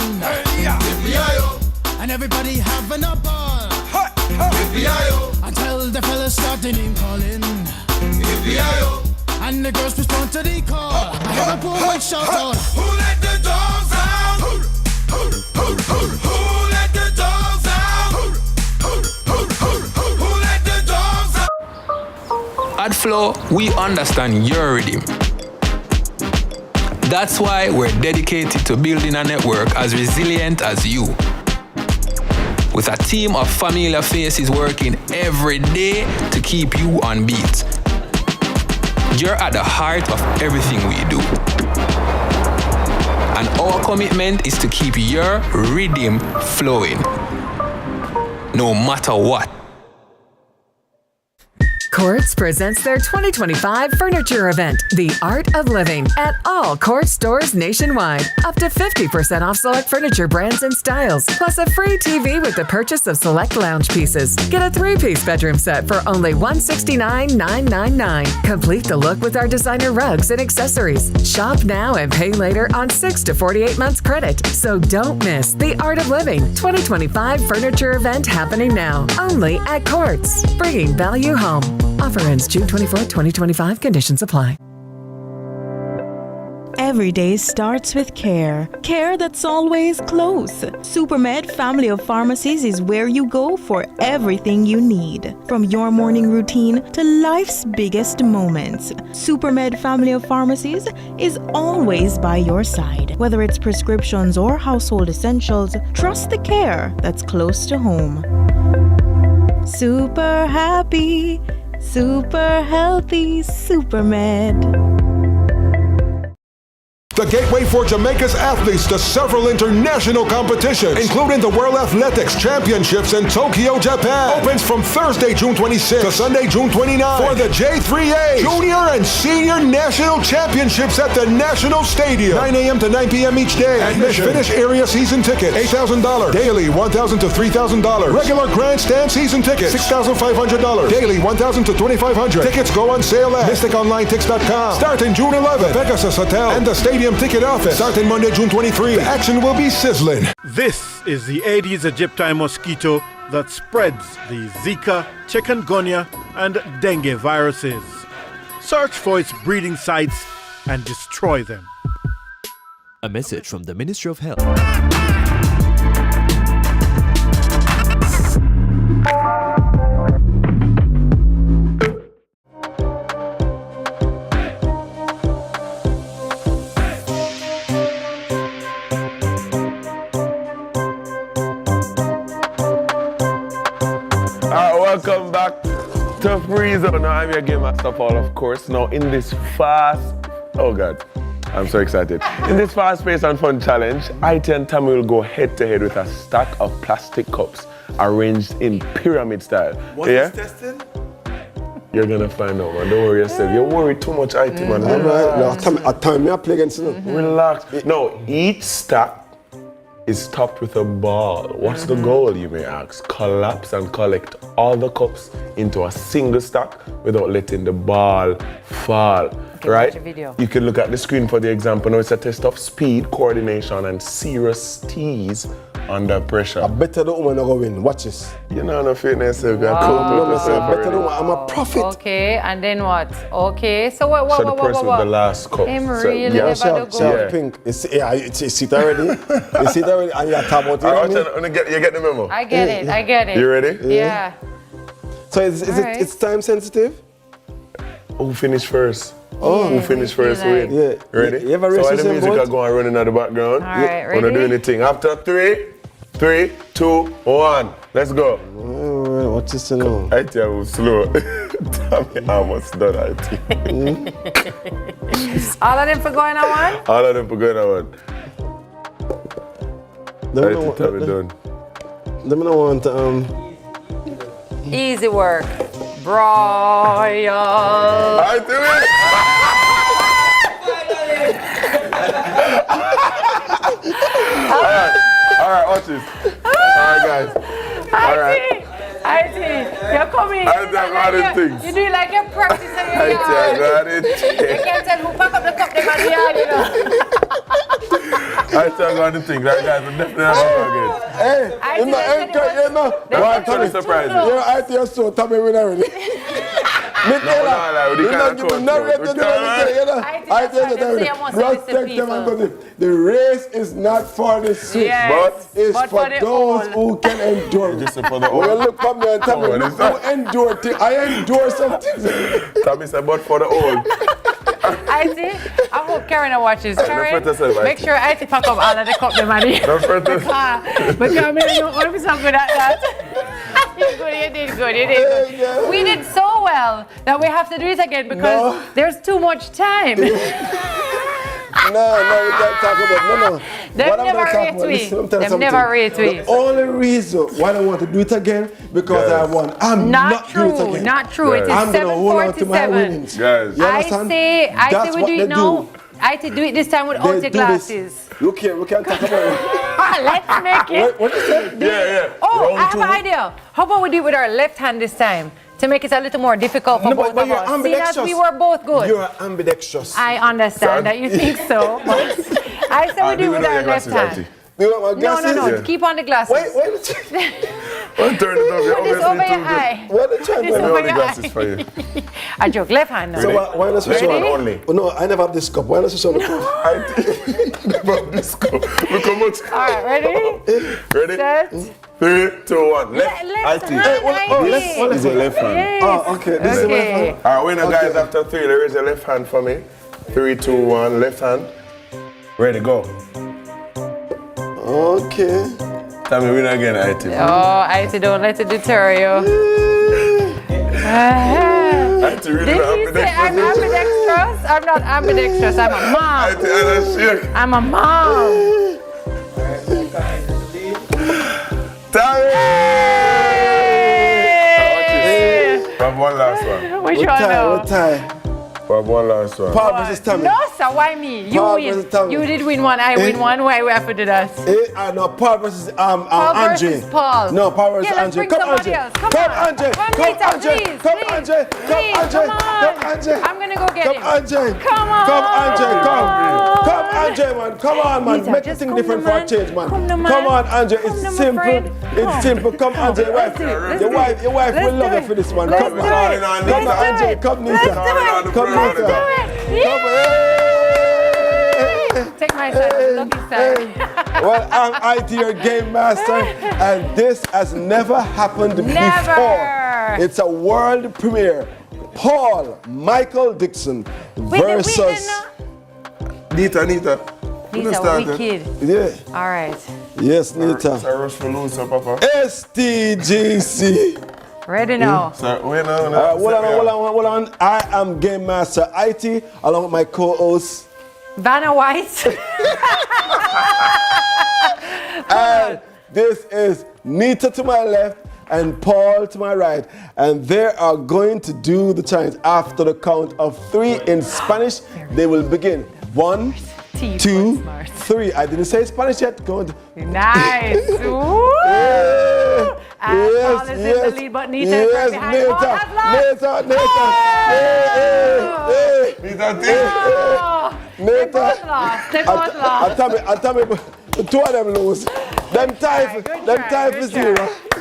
And everybody having a ball. Until the fellas started name calling. And the girls respond to the call. I hear a poor boy shout out, who let the dogs out? Who let the dogs out? Who let the dogs out? At Flow, we understand your rhythm. That's why we're dedicated to building a network as resilient as you. With a team of familiar faces working every day to keep you on beat. You're at the heart of everything we do. And our commitment is to keep your rhythm flowing, no matter what. Courts presents their 2025 furniture event, The Art of Living, at all Courts stores nationwide. Up to 50% off select furniture brands and styles, plus a free TV with the purchase of select lounge pieces. Get a 3-piece bedroom set for only $169,999. Complete the look with our designer rugs and accessories. Shop now and pay later on 6 to 48 months credit. So don't miss The Art of Living 2025 furniture event happening now, only at Courts, bringing value home. Offer ends June 24, 2025. Conditions apply. Every day starts with care. Care that's always close. Supermed Family of Pharmacies is where you go for everything you need. From your morning routine to life's biggest moments. Supermed Family of Pharmacies is always by your side. Whether it's prescriptions or household essentials, trust the care that's close to home. Super happy, super healthy, Supermed. The gateway for Jamaica's athletes to several international competitions, including the World Athletics Championships in Tokyo, Japan, opens from Thursday, June 26 to Sunday, June 29 for the J3A Junior and Senior National Championships at the National Stadium, 9 a.m. to 9 p.m. each day. Admission, finish area season ticket, $8,000. Daily, $1,000 to $3,000. Regular grandstand season ticket, $6,500. Daily, $1,000 to $2,500. Tickets go on sale at MysticOnlineTix.com. Starting June 11, Pegasus Hotel and the Stadium Ticket Office. Starting Monday, June 23. The action will be sizzling. This is the Aedes aegypti mosquito that spreads the Zika, chikungunya, and dengue viruses. Search for its breeding sites and destroy them. A message from the Ministry of Health. Welcome back to Freezer. Now I'm your game master Paul, of course. Now in this oh God, I'm so excited. In this fast-paced and fun challenge, IT and Tami will go head-to-head with a stack of plastic cups arranged in pyramid style. What is testing? You're gonna find out, man. Don't worry yourself. You worry too much, IT, man. Time I play against you. Relax. No, each stack is topped with a ball. What's the goal, you may ask? Collapse and collect all the cups into a single stack without letting the ball fall, right? You can look at the screen for the example. Now it's a test of speed, coordination, and serious tease under pressure. I better the woman not go win. Watch this. You know, no fitness. I'm a prophet. Okay, and then what? Okay, so what? So the person with the last cup. Him really never go. Pink. You see it already? You see it already? And you're talking about it. You get the memo? I get it. You ready? Yeah. So it's time sensitive? Who finished first? Oh, who finished first win? Yeah. Ready? You ever so while the music are going running in the background, ready? Wanna do anything. After 3, 2, 1, let's go. What's this now? I think I was slow. Tami almost done, I think. All of them for going on one? All of them for going on one. I think Tami done. Them don't want Easy work. Brian. I do it. All right, watch this. All right, guys. All right. I see. You're coming. I got it things. You do it like you're practicing your yard. I got it. You can't tell who pack up the cup them at the yard, you know. I got the things. That guys will definitely not forget. Hey, you know. Why Tami surprise you? Yeah, I think so. Tami win already. I tell you, the race is not for the swift, but it's for those who can endure. Just for the old. Look for me and tell me who endure things. I endure some things. Tami said, but for the old. I see. I hope Karen watches. Karen, make sure I pack up all of the cup them money. Because I don't want to be so good at that. You did good. We did so well that we have to do it again because there's too much time. we can't talk about no. Them What I'm never gonna talk rate about, we. listen, let me tell you Them never something. rate we. The only reason why I want to do it again because I won. I'm not doing it again. Not true. It is I'm gonna hold on to my 7:47. winnings. Guys. You understand? I That's say we what do it they now. I say do it this time without They your do this. glasses. Look here, we can't talk about it. Let's make it. What you say? Yeah. Oh, Round I have two. an idea. How about we do it with our left hand this time to make it a little more difficult for both but of you're us? Seeing as ambidextrous. we were both good. You're ambidextrous. I understand that you think so. But I said we do it with our left hand. Do you want my No, glasses? no. Keep on the glasses. Wait. I'll turn it over. Put this over your eye. What are you trying Put this to over the your glasses eye. for you. I joke. Left hand now. So why not switch Ready? on? Only. Oh, no, I never have this cup. Why not switch on the cup? I think this go. Look how much. All right, ready? Ready? Set. 3, 2, 1. Left. Left IT. hand. This is your left hand. Yes. Oh, okay. This is the left hand. All right, when the guys after 3, there is a left hand for me. 3, 2, 1, left hand. Ready, go. Okay. Tell me, win again, IT. Oh, IT, don't let it deter you. IT really Did not he say I'm ambidextrous. ambidextrous? I'm not ambidextrous. I'm a mom. IT, and a shake. I'm a mom. Tami! We have one last one. Which one now? What tie? We have one last one. Paul versus Tami. No, sir. Why me? You Paul win. versus Tami. You did win one. I win one. Why we have to do that? No, Paul versus Paul Andre. versus Paul. No, Paul versus Yeah, let's Andre. bring Come somebody Andre. else. Come Come on. Andre. Come, Come Nita, Andre. please, Come please. Andre. Please, Come Andre. come on. Come Andre. I'm gonna go get Come him. Andre. Come on. Come Andre. Come Andre, man. Come on, man. Nita, Make just the thing come different to for a man. change, man. Come to man. Come on, Andre. Come to It's my simple. friend. It's simple. Come, Andre. Your wife. Your wife Let's will do love you it. for this one. Let's Come do on. it. Come Let's do Andre. it. Come Let's Nita. do it. Come Let's Nita. do it. Take my side, lucky side. Well, I'm IT, your game master, and this has never happened Never. before. It's a world premiere. Paul Michael Dixon versus Nita. Nita, wicked. Yeah. All right. Yes, Nita. Rush for loser, Papa. STGC. Ready now. Sir, wait, no. Hold on. I am game master IT along with my co-host. Vanna White. And this is Nita to my left and Paul to my right. And they are going to do the challenge. After the count of 3 in Spanish, they will begin. 1, 2, 3. I didn't say Spanish yet. Go on. Nice. Woo. And Paul is in the lead, but Nita is right behind. Paul has lost. They both lost. They both lost. I'll tell me, the two of them lose. Them tie for 0.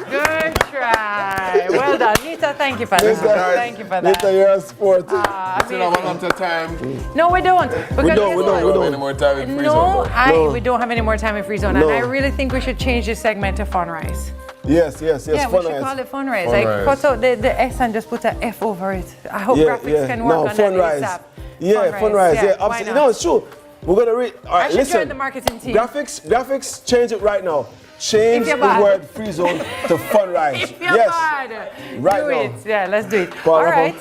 Good try. Well done. Nita, thank you for that. Thank you for that. Nita, you're a sport. Still have a lot of time. No, we don't. We don't. Any more time in free No, zone, we don't have any more time in free zone. No. And I really think we should change this segment to Funrise. Yes. Yeah, we should Funrise. call it Funrise. Like, cut out the S and just put an F over it. I hope graphics can work on Funrise. that ASAP. Yeah, Funrise. Yeah, why absolutely. not? No, it's true. We're gonna read. All right, I should listen. join the marketing team. Graphics, change it right now. Change If you're the bad. word free zone to Funrise. If you're bad, right do now. it. Yeah, let's do it. Paul, All right.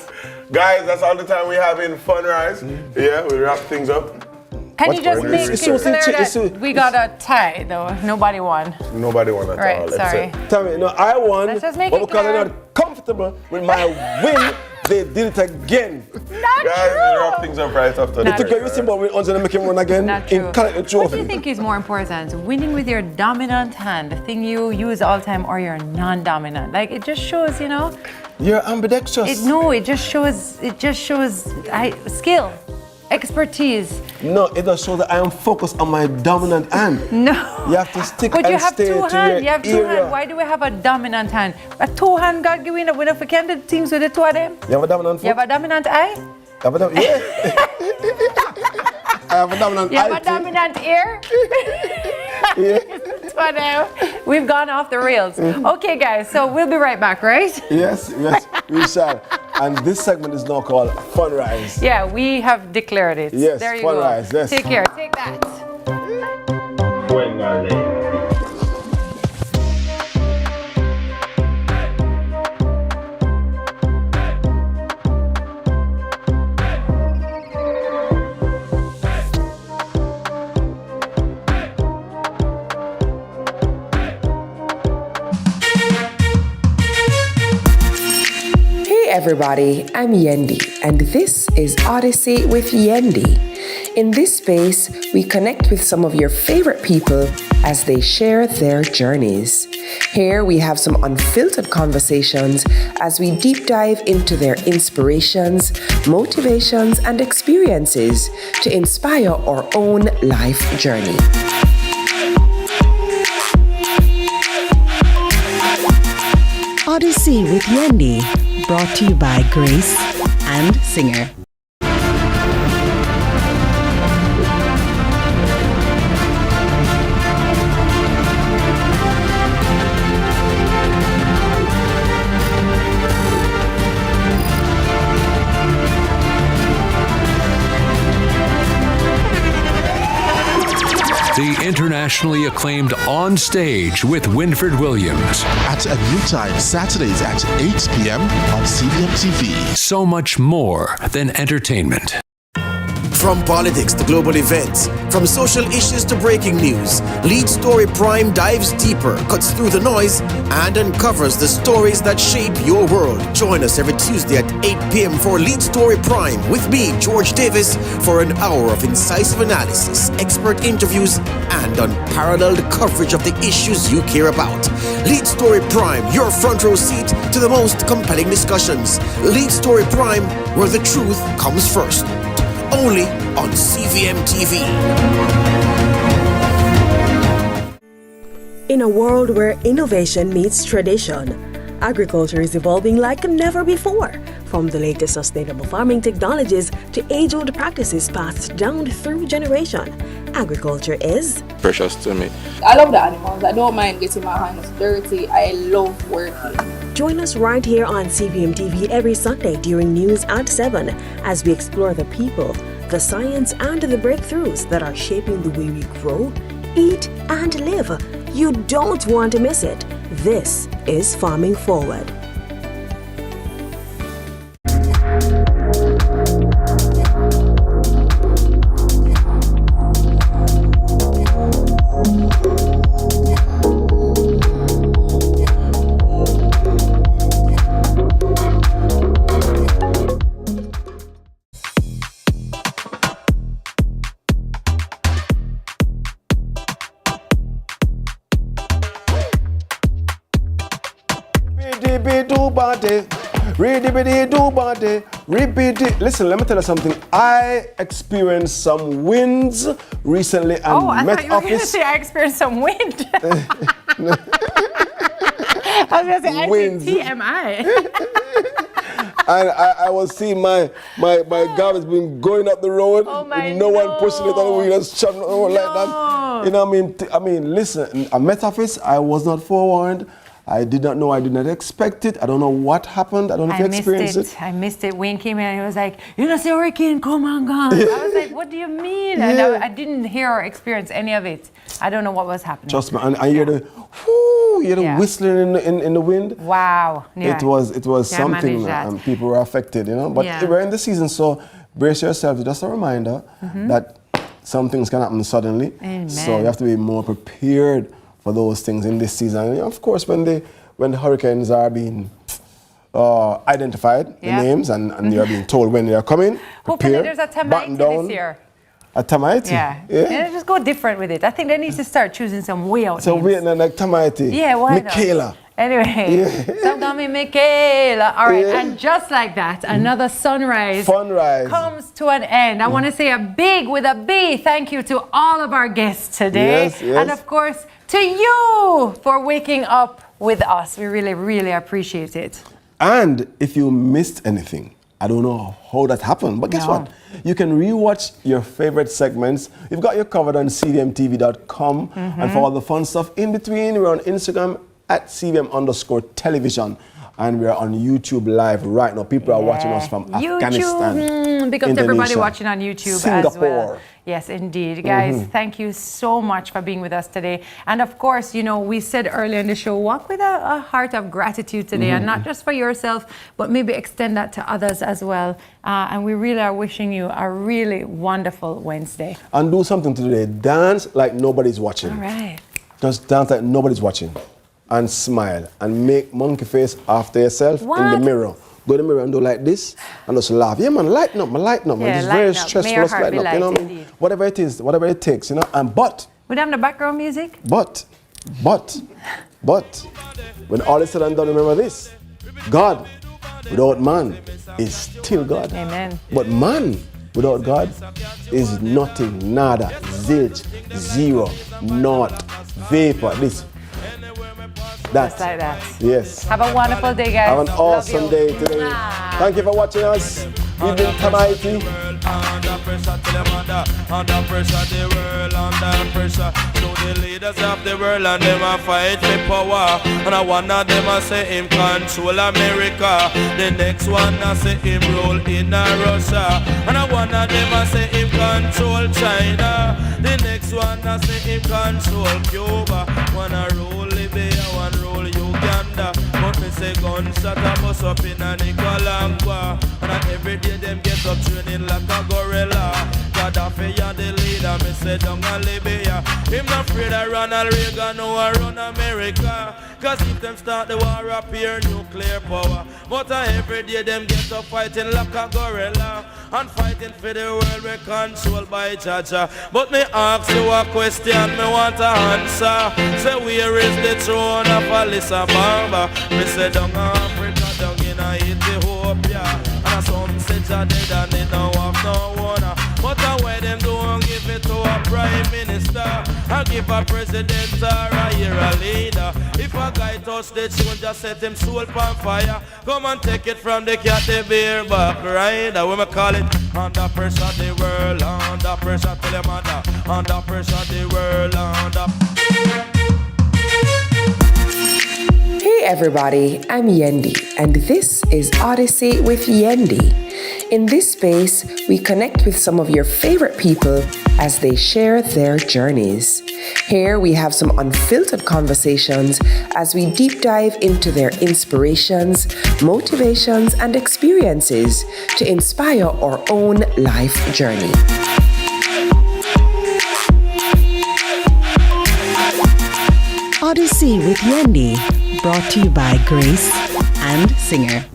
Guys, that's all the time we have in Funrise. Yeah, we wrap things up. Can you just make it clear that so- we got a tie, though? Nobody won. Nobody won at Right, all. sorry. Tell me, no, I won. Let's just make but it because clear. I'm not comfortable with my win, they did it again. Not Guys, we true. wrap things up right after Not It took you but we until they make him run again Not true. in collect the What do you trophy. think is more important? Winning with your dominant hand, the thing you use all the time, or your non-dominant? Like, it just shows, you know. You're ambidextrous. It just shows skill, expertise. No, it does show that I am focused on my dominant hand. No. You have to stick But and you have stay two to hands. your You have two area. hands. Why do we have a dominant hand? A two-hand God give you if we can do things with the two of them. You have a dominant foot? You have a dominant eye? Yeah. I have a dominant You have eye a dominant ear? Two of them. We've gone off the rails. Okay, guys, so we'll be right back, right? Yes, we shall. And this segment is now called Funrise. Yeah, we have declared it. Yes, there you Funrise, go. yes. Take care. Take that. everybody, I'm Yendi, and this is Odyssey with Yendi. In this space, we connect with some of your favorite people as they share their journeys. Here we have some unfiltered conversations as we deep dive into their inspirations, motivations, and experiences to inspire our own life journey. Odyssey with Yendi, brought to you by Grace and Singer. The internationally acclaimed On Stage with Winford Williams. At a new time, Saturdays at 8 p.m. on CVM TV. So much more than entertainment. From politics to global events, from social issues to breaking news, Lead Story Prime dives deeper, cuts through the noise, and uncovers the stories that shape your world. Join us every Tuesday at 8 p.m. for Lead Story Prime with me, George Davis, for an hour of incisive analysis, expert interviews, and unparalleled coverage of the issues you care about. Lead Story Prime, your front row seat to the most compelling discussions. Lead Story Prime, where the truth comes first. Only on CVM TV. In a world where innovation meets tradition, agriculture is evolving like never before. From the latest sustainable farming technologies to age-old practices passed down through generation, agriculture is precious to me. I love the animals. I don't mind getting my hands dirty. I love working. Join us right here on CVM TV every Sunday during news at 7 as we explore the people, the science, and the breakthroughs that are shaping the way we grow, eat, and live. You don't want to miss it. This is Farming Forward. Repeat it. Listen, let me tell you something. I experienced some wins recently and I met thought you were going to say I experienced some wind. I was going to say Wins. TMI. And I was seeing my garbage being going up the road with no one pushing it on the wheel and shoving it like that. You know what I mean? Listen, a metaphys, I was not forewarned. I did not know, I did not expect it. I don't know what happened. I don't know if you experienced it. I missed it. Wayne came in and he was like, you know, see hurricane, come on, gone. I was like, what do you mean? And I didn't hear or experience any of it. I don't know what was happening. Trust me, and you hear the whoo, you hear the whistling in the wind. Wow. Yeah. It was something, and people were affected, you know. But we're in the season, so brace yourself. Just a reminder that some things can happen suddenly. Amen. So you have to be more prepared for those things in this season. And of course, when the hurricanes are being identified, the names, and they are being told when they are coming, hopefully there's a Tami this year. A Tami? Yeah, just go different with it. I think they need to start choosing some way out so names. wait, like Tami. Yeah, why Michaela. not? Anyway, so call me Michaela. All right, and just like that, another Funrise comes to an end. I want to say a big, with a B, thank you to all of our guests today. Yes. And of course, to you for waking up with us. We really, really appreciate it. And if you missed anything, I don't know how that happened, but guess what? You can rewatch your favorite segments. We've got you covered on cvmtv.com. And for all the fun stuff in between, we're on Instagram at CVM_television. And we're on YouTube Live right now. People are watching us from Afghanistan. Big up to everybody watching on YouTube Singapore. as well. Yes, indeed. Guys, thank you so much for being with us today. And of course, you know, we said earlier in the show, walk with a heart of gratitude today, and not just for yourself, but maybe extend that to others as well. And we really are wishing you a really wonderful Wednesday. And do something today. Dance like nobody's watching. All right. Just dance like nobody's watching. And smile. And make monkey face after yourself in the mirror. go in the mirror and do like this and just laugh. Yeah, man, lighten up, man. Yeah, It's very lighten up. stressful. May your Just heart lighten be up, you know light, what I mean? Whatever it is, whatever it takes, you know. And but Would have the background music? But, when all is said and done, remember this. God without man is still God. Amen. But man without God is nothing, nada, zilch, zero, naught, vapor, this, that. Just like that. Yes. Have a wonderful day, guys. Have an awesome day today. Thank you for watching us. We've been Tami. Under pressure, tell them under pressure, the world under pressure. So the leaders of the world and them a fight for power. And one of them a say him control America. The next one a say him rule in Russia. And one of them a say him control China. The next one a say him control Cuba. One a rule Libya, one rule Uganda. But me say gunshot a bust up in a Nicaragua. And every day them get up training like a gorilla. Gaddafi and the leader, me say down a Libya. Him not afraid of Ronald Reagan or run America. Cause if them start the war up here, nuclear power. But every day them get up fighting like a gorilla. And fighting for the world we controlled by Jaja. But me ask you a question, me want to answer. Say where is the throne of Alyssa Bamba? Me say down Africa, down in Ethiopia. And some say Jah dead and they don't have no one. But why them don't give it to a prime minister? I give a president or a hero leader. If a guy touch the tune, just set him soul on fire. Come and take it from the cat, the beer back rider. We me call it under pressure the world, under pressure tell them under pressure the world, under. Hey everybody, I'm Yendi, and this is Odyssey with Yendi. In this space, we connect with some of your favorite people as they share their journeys. Here we have some unfiltered conversations as we deep dive into their inspirations, motivations, and experiences to inspire our own life journey. Odyssey with Yendi, brought to you by Grace and Singer.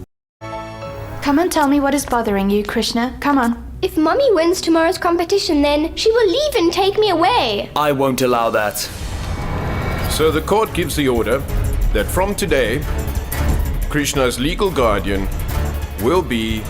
Come and tell me what is bothering you, Krishna. Come on. If Mummy wins tomorrow's competition, then she will leave and take me away. I won't allow that. So the court gives the order that from today, Krishna's legal guardian will be